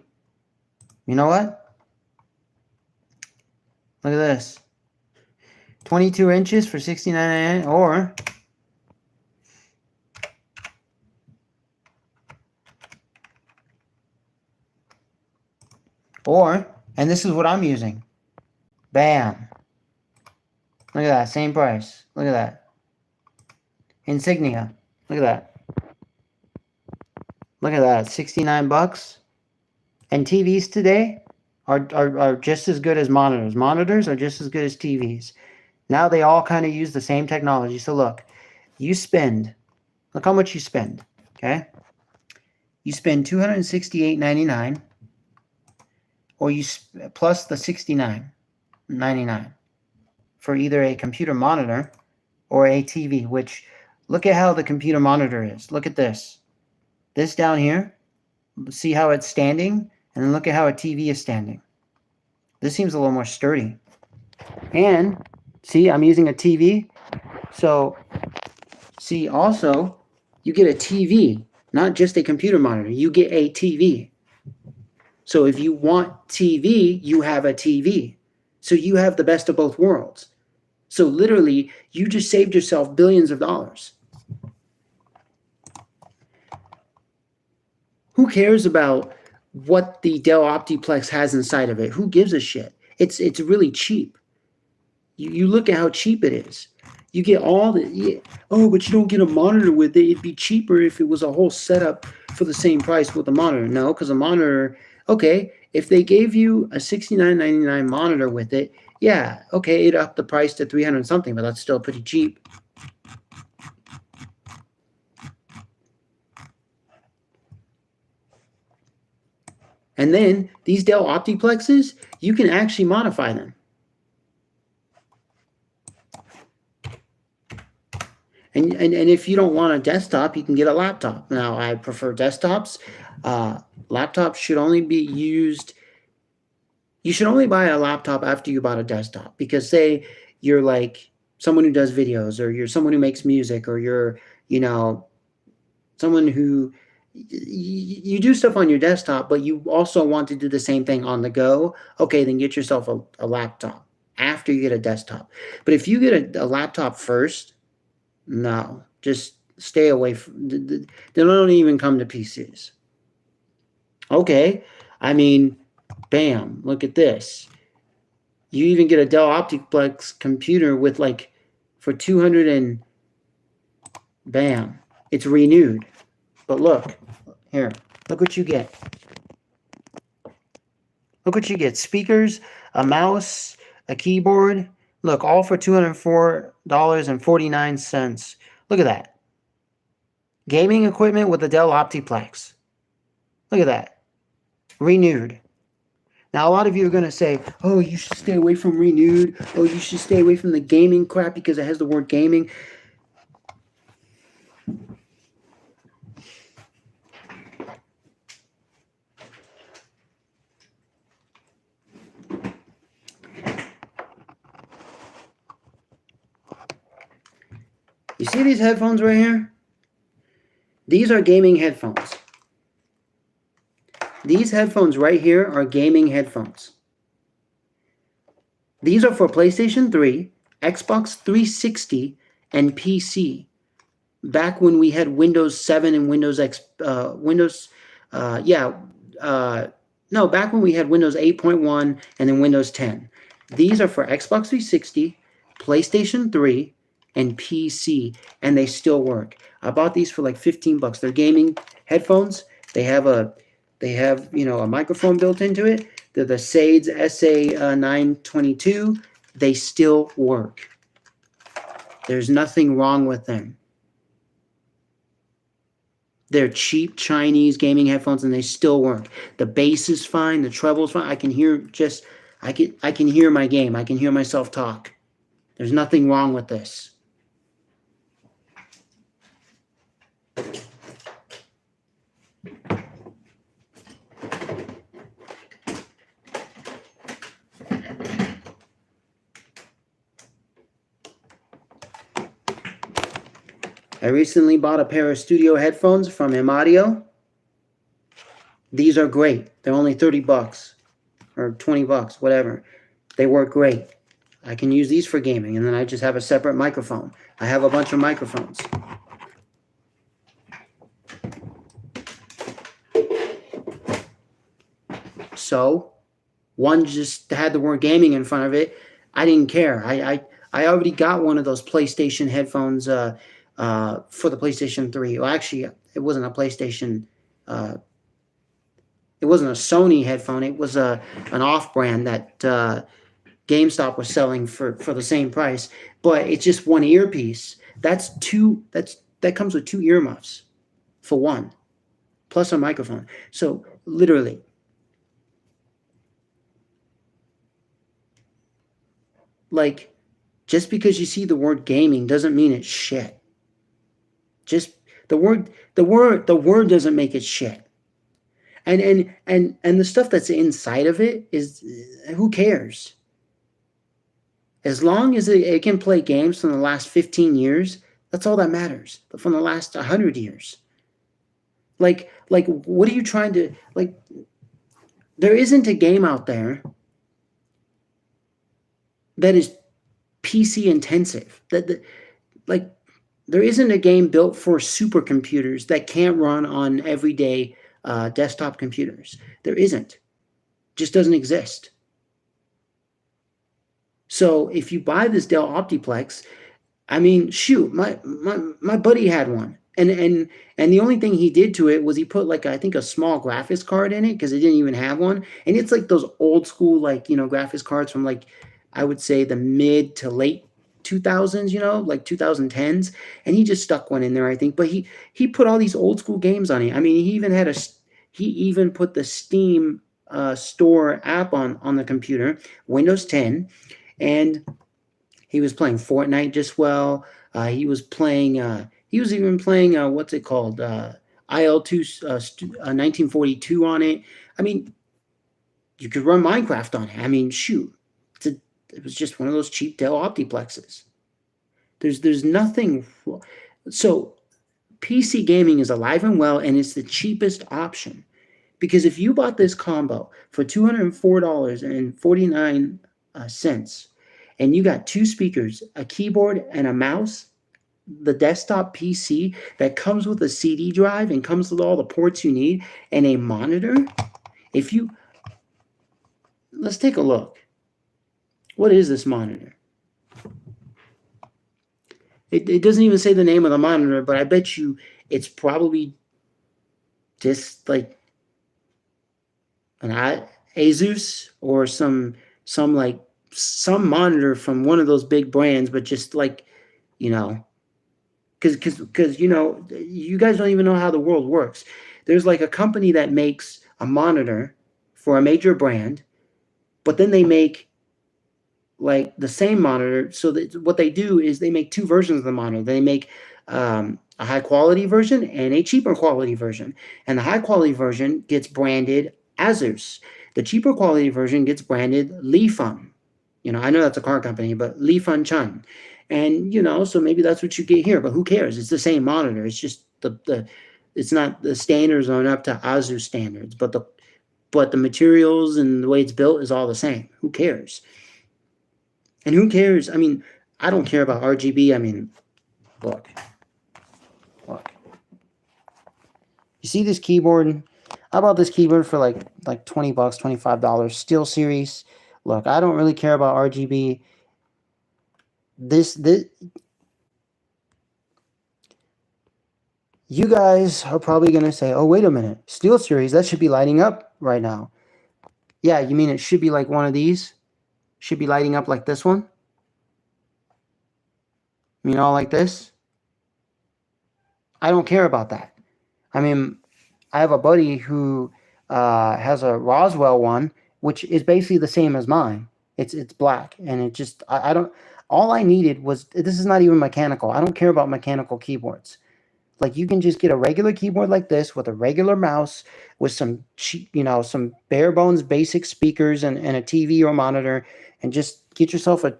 you know what? Look at this. 22 inches for $69.99, and this is what I'm using. Bam. Look at that, same price. Look at that. Insignia. Look at that. Look at that, 69 bucks. And TVs today are just as good as monitors. Monitors are just as good as TVs. Now they all kind of use the same technology. So look how much you spend, okay? You spend $268.99, or plus the $69.99 for either a computer monitor or a TV, which, look at how the computer monitor is. Look at this. This down here, see how it's standing? And then look at how a TV is standing. This seems a little more sturdy. And see, I'm using a TV. So see, also, you get a TV, not just a computer monitor. You get a TV. So if you want TV, you have a TV. So you have the best of both worlds. So literally, you just saved yourself billions of dollars. Who cares about what the Dell Optiplex has inside of it? Who gives a shit? It's really cheap. You look at how cheap it is. You get all the, oh, but you don't get a monitor with it. It'd be cheaper if it was a whole setup for the same price with a monitor. No, because a monitor, okay, if they gave you a $69.99 monitor with it, yeah, okay, it upped the price to $300 something, but that's still pretty cheap. And then these Dell Optiplexes, you can actually modify them. And if you don't want a desktop, you can get a laptop. Now, I prefer desktops. Laptops should only be used. You should only buy a laptop after you bought a desktop. Because say you're like someone who does videos, or you're someone who makes music, or you're, someone who, you do stuff on your desktop, but you also want to do the same thing on the go. Okay, then get yourself a laptop after you get a desktop. But if you get a laptop first, no, just stay away from. They don't even come to PCs. Okay, I mean, bam! Look at this. You even get a Dell Optiplex computer with for 200 and bam, it's renewed. But look here. Look what you get. Look what you get: speakers, a mouse, a keyboard. Look, all for $204.49. Look at that. Gaming equipment with a Dell Optiplex. Look at that. Renewed. Now, a lot of you are going to say, oh, you should stay away from renewed. Oh, you should stay away from the gaming crap because it has the word gaming. You see these headphones right here? These are gaming headphones. These headphones right here are gaming headphones. These are for PlayStation 3, Xbox 360, and PC. Back when we had Windows 7 and back when we had Windows 8.1 and then Windows 10. These are for Xbox 360, PlayStation 3, and PC, and they still work. I bought these for like 15 bucks. They're gaming headphones. They have a microphone built into it. They're the Sades SA922. They still work. There's nothing wrong with them. They're cheap Chinese gaming headphones, and they still work. The bass is fine. The treble is fine. I can hear I can hear my game. I can hear myself talk. There's nothing wrong with this. I recently bought a pair of studio headphones from M-Audio. These are great. They're only 30 bucks or 20 bucks, whatever. They work great. I can use these for gaming, and then I just have a separate microphone. I have a bunch of microphones. So, one just had the word gaming in front of it. I didn't care. I already got one of those PlayStation headphones for the PlayStation 3. Well, actually, it wasn't a PlayStation. It wasn't a Sony headphone. It was an off-brand that GameStop was selling for the same price. But it's just one earpiece. That comes with 2 earmuffs for one, plus a microphone. So literally, like, just because you see the word gaming doesn't mean it's shit. Just the word doesn't make it shit. And the stuff that's inside of it is, who cares? As long as it can play games from the last 15 years, that's all that matters. But from the last 100 years. Like what are you trying to, like, there isn't a game out there that is PC intensive. Like, there isn't a game built for supercomputers that can't run on everyday desktop computers. There isn't. Just doesn't exist. So if you buy this Dell Optiplex, I mean, shoot, my buddy had one. And the only thing he did to it was he put, like, I think a small graphics card in it because it didn't even have one. And it's like those old school, like, graphics cards from, like, I would say the mid to late 2000s, like 2010s. And he just stuck one in there, I think. But he put all these old school games on it. I mean, he even put the Steam store app on the computer, Windows 10, and he was playing Fortnite just well. He was even playing what's it called, IL2 1942 on it. I mean, you could run Minecraft on it. I mean, shoot, it was just one of those cheap Dell Optiplexes. There's nothing. So PC gaming is alive and well, and it's the cheapest option. Because if you bought this combo for $204.49, and you got 2 speakers, a keyboard, and a mouse, the desktop PC that comes with a CD drive and comes with all the ports you need, and a monitor, let's take a look. What is this monitor? It doesn't even say the name of the monitor, but I bet you it's probably just like an Asus or some monitor from one of those big brands, but just like, because you guys don't even know how the world works. There's like a company that makes a monitor for a major brand, but then they make like the same monitor. So that what they do is they make 2 versions of the monitor. They make a high quality version and a cheaper quality version. And the high quality version gets branded Asus. The cheaper quality version gets branded Lifan. I know that's a car company, but Lifan Chun. And, so maybe that's what you get here, but who cares? It's the same monitor. It's just it's not, the standards aren't up to Asus standards, but the materials and the way it's built is all the same. Who cares? And who cares? I mean, I don't care about RGB. I mean, look. You see this keyboard? I bought this keyboard for like $20, $25, SteelSeries. Look, I don't really care about RGB. This you guys are probably going to say, oh, wait a minute. SteelSeries, that should be lighting up right now. Yeah, you mean it should be like one of these? Should be lighting up like this one? Like this? I don't care about that. I mean, I have a buddy who has a Roswell one, which is basically the same as mine. It's black, and it just, I don't, all I needed was, this is not even mechanical. I don't care about mechanical keyboards. Like, you can just get a regular keyboard like this with a regular mouse with some cheap, some bare bones basic speakers and a TV or monitor, and just get yourself a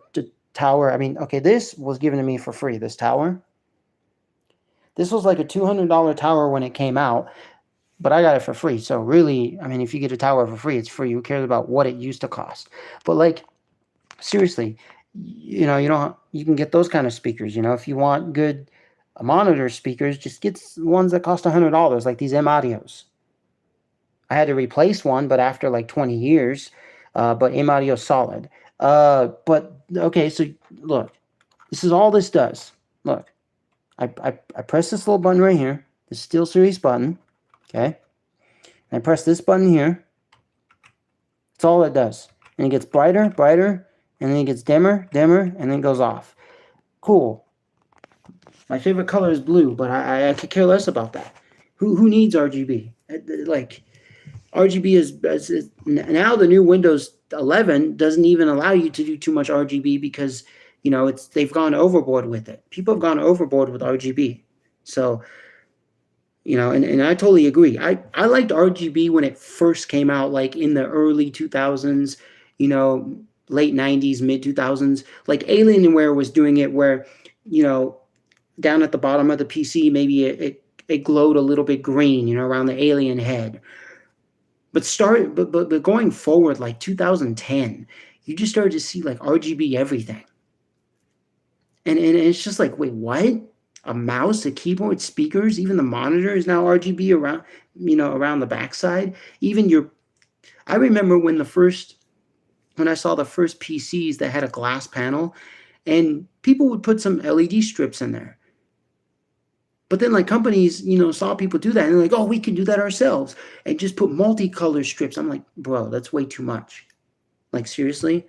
tower. I mean, okay, this was given to me for free, this tower. This was like a $200 tower when it came out, but I got it for free. So really, I mean, if you get a tower for free, it's free. Who cares about what it used to cost? But like, Seriously, you can get those kind of speakers. If you want good monitor speakers, just get ones that cost $100, like these M-Audios. I had to replace one, but after like 20 years, but M-Audio's solid. But okay, so look, this is all this does. Look, I press this little button right here, the SteelSeries button, okay? And I press this button here. That's all it does. And it gets brighter, brighter, and then it gets dimmer, dimmer, and then it goes off. Cool. My favorite color is blue, but I could care less about that. Who needs RGB? Like, RGB is now the new Windows 11 doesn't even allow you to do too much RGB because they've gone overboard with it. People have gone overboard with RGB. So and I totally agree. I liked RGB when it first came out, like in the early 2000s, late 90s, mid 2000s. Like Alienware was doing it where down at the bottom of the PC, maybe it glowed a little bit green, around the alien head. But going forward, like 2010, you just started to see like RGB everything. And it's just like, wait, what? A mouse, a keyboard, speakers, even the monitor is now RGB around the backside. I remember when I saw the first PCs that had a glass panel, and people would put some LED strips in there. But then like companies, saw people do that and they're like, oh, we can do that ourselves and just put multicolor strips. I'm like, bro, that's way too much. Like, seriously?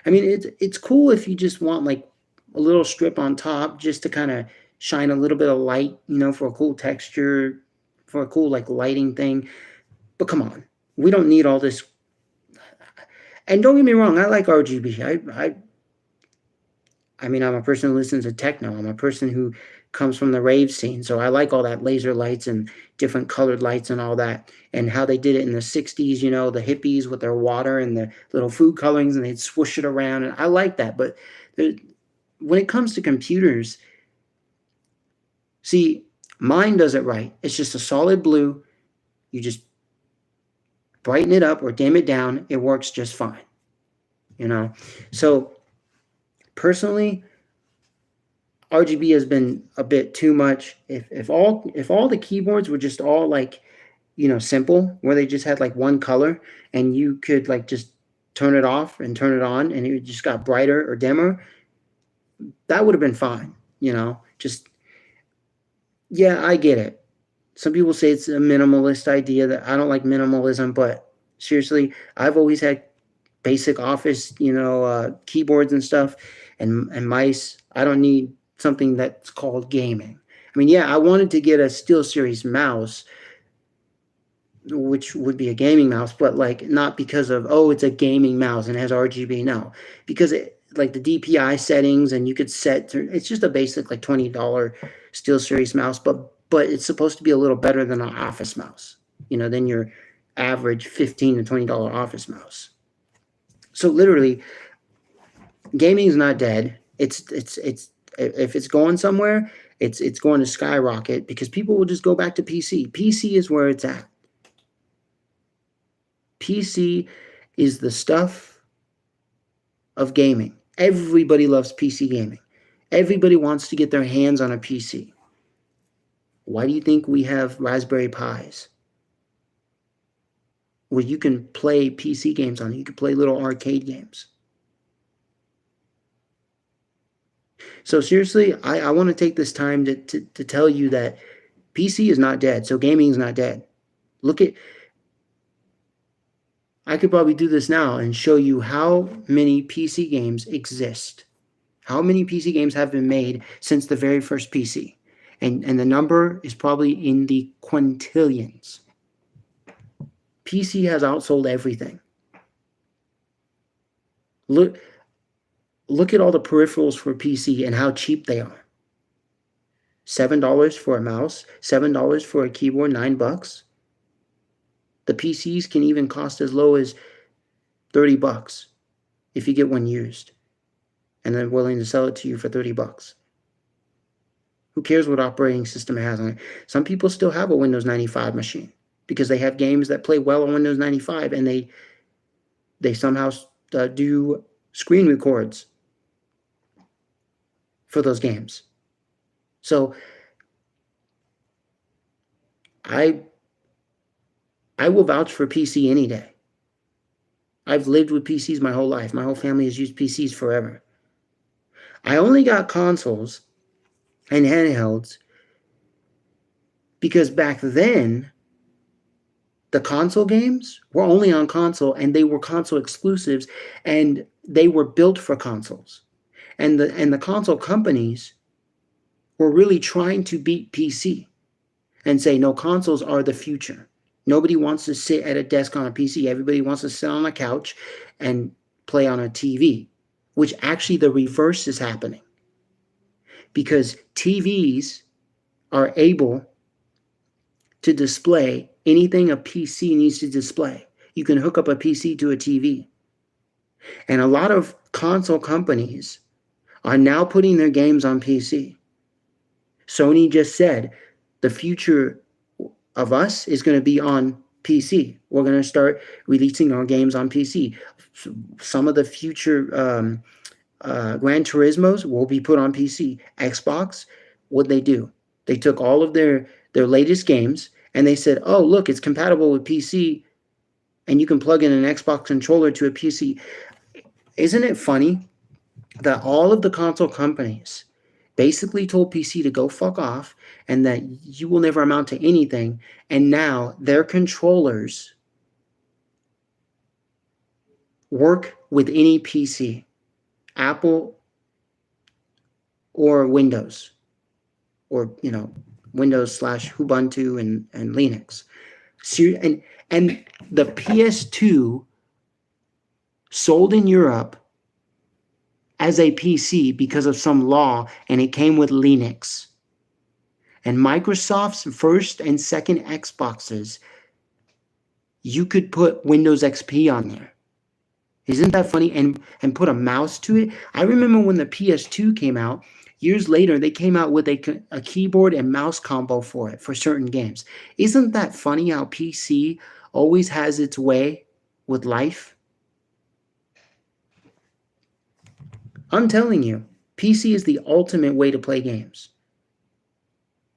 I mean, it's cool if you just want like a little strip on top just to kind of shine a little bit of light, for a cool texture, for a cool like lighting thing. But come on, we don't need all this. And don't get me wrong, I like RGB. I mean, I'm a person who listens to techno. I'm a person who comes from the rave scene. So I like all that laser lights and different colored lights and all that. And how they did it in the 60s, the hippies with their water and the little food colorings, and they'd swoosh it around. And I like that. But when it comes to computers, see, mine does it right. It's just a solid blue. You just brighten it up or dim it down. It works just fine. So personally, RGB has been a bit too much. If all the keyboards were just all like, simple, where they just had like one color and you could like just turn it off and turn it on and it just got brighter or dimmer, that would have been fine. Just, yeah, I get it. Some people say it's a minimalist idea. That I don't like minimalism, but seriously, I've always had basic office, keyboards and stuff and mice. I don't need something that's called gaming. I mean, yeah, I wanted to get a SteelSeries mouse, which would be a gaming mouse, but like not because of, oh, it's a gaming mouse and has RGB. No, because like the DPI settings, and you could it's just a basic like $20 SteelSeries mouse, but it's supposed to be a little better than an office mouse, than your average $15 to $20 office mouse. So literally, gaming is not dead. It's if it's going somewhere, it's going to skyrocket because people will just go back to PC. PC is where it's at. PC is the stuff of gaming. Everybody loves PC gaming. Everybody wants to get their hands on a PC. Why do you think we have Raspberry Pis? Where you can play PC games on it. You can play little arcade games. So seriously, I want to take this time to tell you that PC is not dead. So gaming is not dead. I could probably do this now and show you how many PC games exist. How many PC games have been made since the very first PC. And the number is probably in the quintillions. PC has outsold everything. Look at all the peripherals for PC and how cheap they are. $7 for a mouse, $7 for a keyboard, $9. The PCs can even cost as low as $30 if you get one used, and they're willing to sell it to you for $30. Who cares what operating system it has on it? Some people still have a Windows 95 machine because they have games that play well on Windows 95, and they somehow do screen records for those games. So I will vouch for PC any day. I've lived with PCs my whole life. My whole family has used PCs forever. I only got consoles and handhelds because back then, the console games were only on console, and they were console exclusives, and they were built for consoles. And the console companies were really trying to beat PC and say, no, consoles are the future. Nobody wants to sit at a desk on a PC. Everybody wants to sit on a couch and play on a TV, which actually the reverse is happening, because TVs are able to display anything a PC needs to display. You can hook up a PC to a TV. And a lot of console companies are now putting their games on PC. Sony just said the future of us is going to be on PC. We're going to start releasing our games on PC. Some of the future Gran Turismos will be put on PC. Xbox, what'd they do? They took all of their latest games and they said, oh, look, it's compatible with PC, and you can plug in an Xbox controller to a PC. Isn't it funny that all of the console companies basically told PC to go fuck off and that you will never amount to anything, and now their controllers work with any PC, Apple or Windows, or Windows / Ubuntu and Linux. And the PS2 sold in Europe as a PC because of some law, and it came with Linux. And Microsoft's first and second Xboxes, you could put Windows XP on there. Isn't that funny? And put a mouse to it. I remember when the PS2 came out, years later, they came out with a keyboard and mouse combo for it, for certain games. Isn't that funny how PC always has its way with life? I'm telling you, PC is the ultimate way to play games.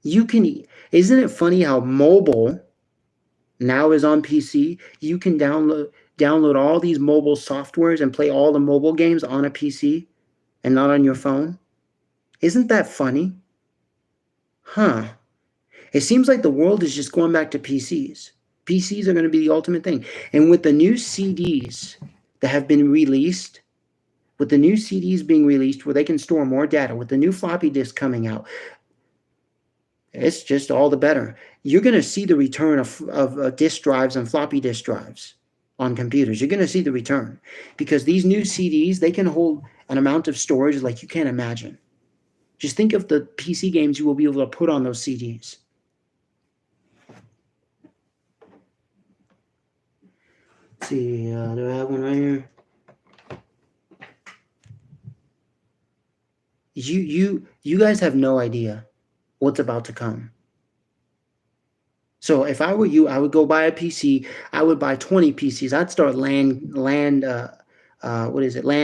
Isn't it funny how mobile now is on PC? You can download all these mobile softwares and play all the mobile games on a PC and not on your phone. Isn't that funny? Huh. It seems like the world is just going back to PCs. PCs are going to be the ultimate thing. And with the new CDs that have been released, where they can store more data, with the new floppy disk coming out, it's just all the better. You're going to see the return of disk drives and floppy disk drives on computers. You're going to see the return, because these new CDs, they can hold an amount of storage like you can't imagine. Just think of the PC games you will be able to put on those CDs. Let's see, do I have one right here? You guys have no idea what's about to come. So if I were you, I would go buy a PC. I would buy 20 PCs. I'd start LAN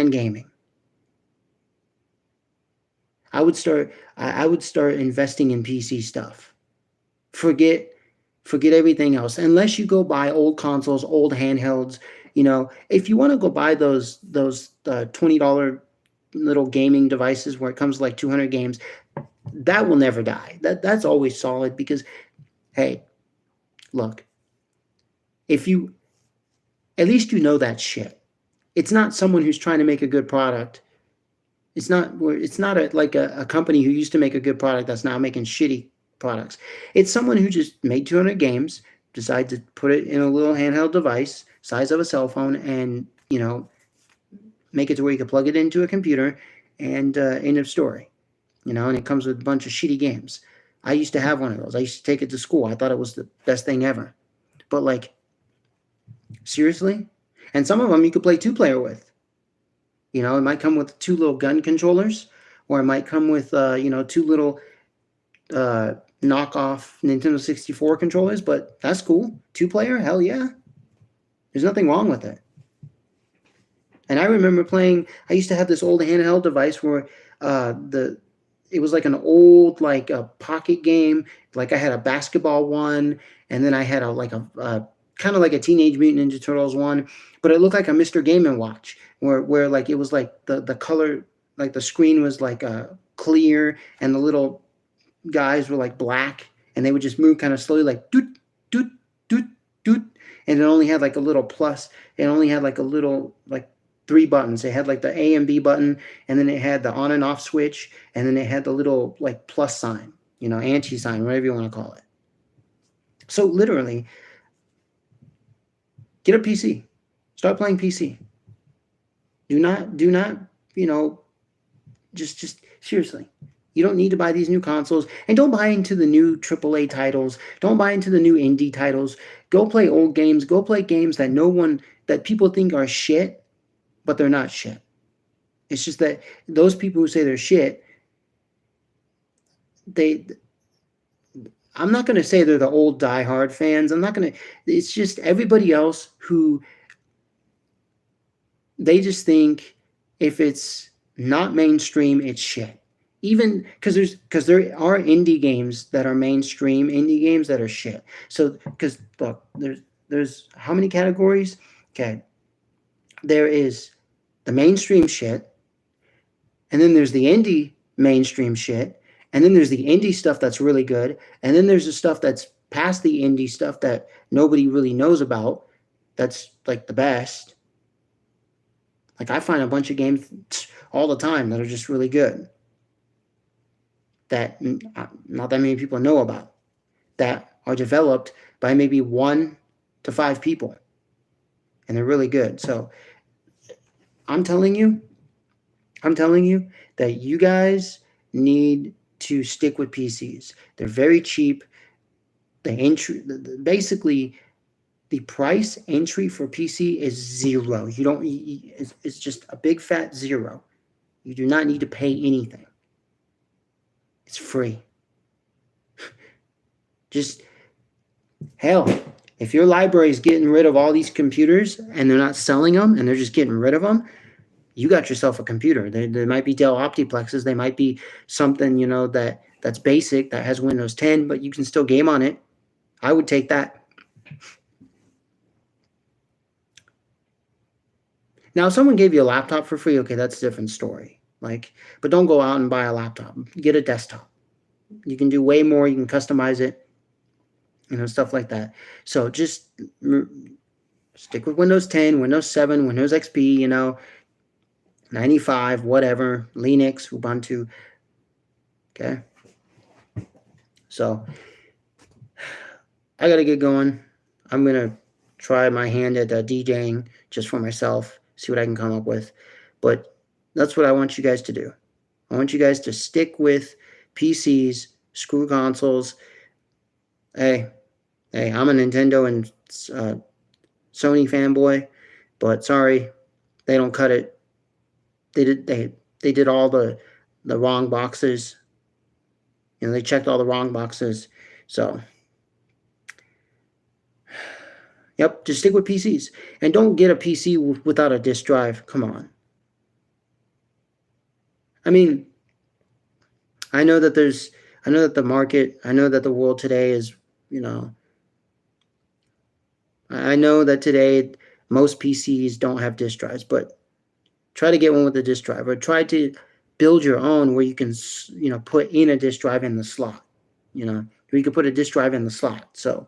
gaming. I would start investing in PC stuff. Forget everything else. Unless you go buy old consoles, old handhelds, if you want to go buy those $20 little gaming devices where it comes like 200 games, that will never die. That's always solid, because hey, look, at least that shit. It's not someone who's trying to make a good product. It's not a company who used to make a good product that's now making shitty products. It's someone who just made 200 games, decided to put it in a little handheld device, size of a cell phone, and make it to where you can plug it into a computer, and end of story. And it comes with a bunch of shitty games. I used to have one of those. I used to take it to school. I thought it was the best thing ever. But seriously? And some of them you could play 2-player with. It might come with 2 little gun controllers, or it might come with 2 little knockoff Nintendo 64 controllers, but that's cool. 2-player, hell yeah. There's nothing wrong with it. And I remember playing. I used to have this old handheld device where it was like an old like a pocket game. Like I had a basketball one, and then I had a kind of like a Teenage Mutant Ninja Turtles one, but it looked like a Mr. Game and Watch, where like it was like the color, like the screen was like clear, and the little guys were like black, and they would just move kind of slowly, like doot doot doot doot, and it only had like a little plus. It only had like a little like three buttons. It had like the A and B button, and then it had the on and off switch, and then it had the little like plus sign, anti sign, whatever you want to call it. So literally, get a PC, start playing PC. Do not, just seriously. You don't need to buy these new consoles, and don't buy into the new AAA titles. Don't buy into the new indie titles. Go play old games. Go play games that people think are shit, but they're not shit. It's just that those people who say they're shit, I'm not going to say they're the old diehard fans. It's just everybody else who they just think if it's not mainstream, it's shit. Even because there are indie games that are mainstream, indie games that are shit. So because look, there's how many categories? Okay, there is the mainstream shit, and then there's the indie mainstream shit, and then there's the indie stuff that's really good, and then there's the stuff that's past the indie stuff that nobody really knows about. That's like the best. Like I find a bunch of games all the time that are just really good, that not that many people know about, that are developed by maybe 1 to 5 people, and they're really good. So I'm telling you that you guys need to stick with PCs. They're very cheap. Basically, the price entry for PC is zero. It's just a big fat zero. You do not need to pay anything. It's free. Just, hell, if your library is getting rid of all these computers and they're not selling them and they're just getting rid of them, you got yourself a computer. There might be Dell Optiplexes. They might be something, that's basic, that has Windows 10, but you can still game on it. I would take that. Now, if someone gave you a laptop for free, okay, that's a different story. But don't go out and buy a laptop. Get a desktop. You can do way more. You can customize it, stuff like that. So just stick with Windows 10, Windows 7, Windows XP, 95, whatever, Linux, Ubuntu. Okay. So I got to get going. I'm going to try my hand at DJing just for myself, see what I can come up with. But that's what I want you guys to do. I want you guys to stick with PCs, screw consoles. Hey, I'm a Nintendo and Sony fanboy, but sorry, they don't cut it. They did all the wrong boxes. They checked all the wrong boxes. So, yep, just stick with PCs. And don't get a PC without a disk drive. Come on. I mean, I know that the market, I know that the world today is, I know that today most PCs don't have disk drives, but try to get one with a disk drive, or try to build your own where you can, put in a disk drive in the slot, where you can put a disk drive in the slot. So,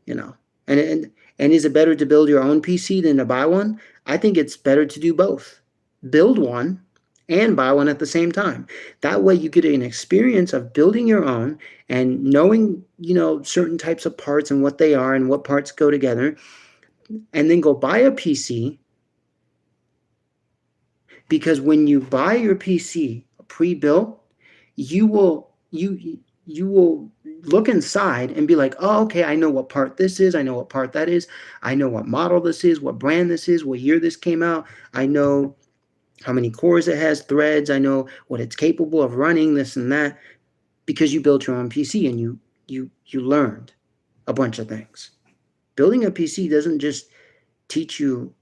and is it better to build your own PC than to buy one? I think it's better to do both. Build one and buy one at the same time. That way you get an experience of building your own and knowing, certain types of parts and what they are and what parts go together, and then go buy a PC. Because when you buy your PC pre-built, you will look inside and be like, oh, okay, I know what part this is. I know what part that is. I know what model this is, what brand this is, what year this came out. I know how many cores it has, threads. I know what it's capable of running, this and that, because you built your own PC and you learned a bunch of things. Building a PC doesn't just teach you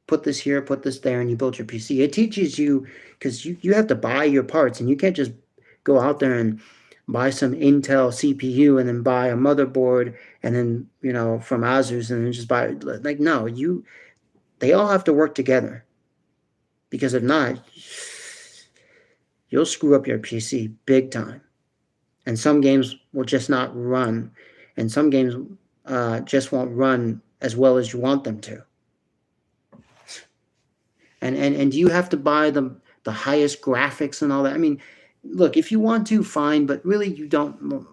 put this here, put this there, and you build your PC. It teaches you, because you have to buy your parts, and you can't just go out there and buy some Intel CPU and then buy a motherboard and then, from Asus and then just buy, like, no, they all have to work together, because if not, you'll screw up your PC big time. And some games will just not run, and some games just won't run as well as you want them to. And you have to buy the highest graphics and all that. I mean, look, if you want to, fine, but really you don't.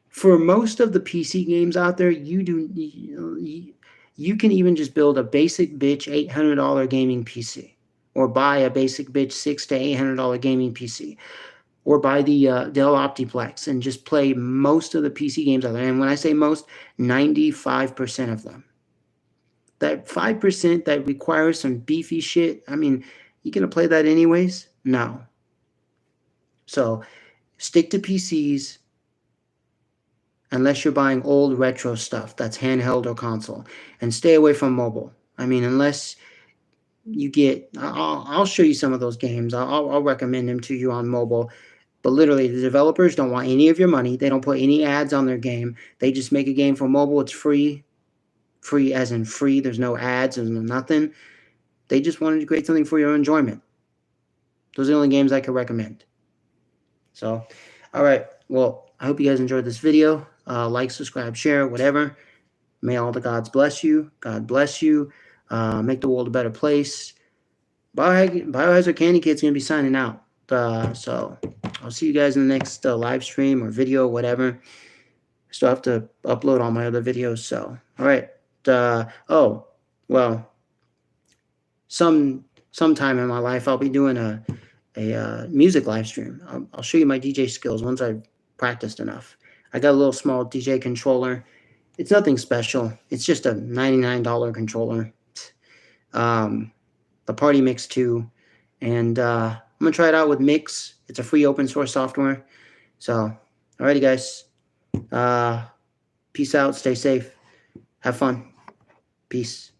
For most of the PC games out there, you can even just build a basic bitch $800 gaming PC, or buy a basic bitch $600 to $800 gaming PC, or buy the Dell Optiplex and just play most of the PC games out there. And when I say most, 95% of them. That 5% that requires some beefy shit, I mean, you gonna play that anyways? No. So stick to PCs unless you're buying old retro stuff that's handheld or console, and stay away from mobile. I mean, unless you get, I'll show you some of those games. I'll recommend them to you on mobile. But literally, the developers don't want any of your money. They don't put any ads on their game. They just make a game for mobile. It's free. Free as in free. There's no ads. There's no nothing. They just wanted to create something for your enjoyment. Those are the only games I could recommend. So, all right. Well, I hope you guys enjoyed this video. Like, subscribe, share, whatever. May all the gods bless you. God bless you. Make the world a better place. Biohazard Candy Kid's going to be signing out. So I'll see you guys in the next live stream or video, whatever. I still have to upload all my other videos. So, all right. Oh, well, sometime in my life, I'll be doing a music live stream. I'll show you my DJ skills once I've practiced enough. I got a little small DJ controller. It's nothing special. It's just a $99 controller. The Party Mix 2. And I'm going to try it out with Mix. It's a free open source software. So, alrighty, guys. Peace out. Stay safe. Have fun. Peace.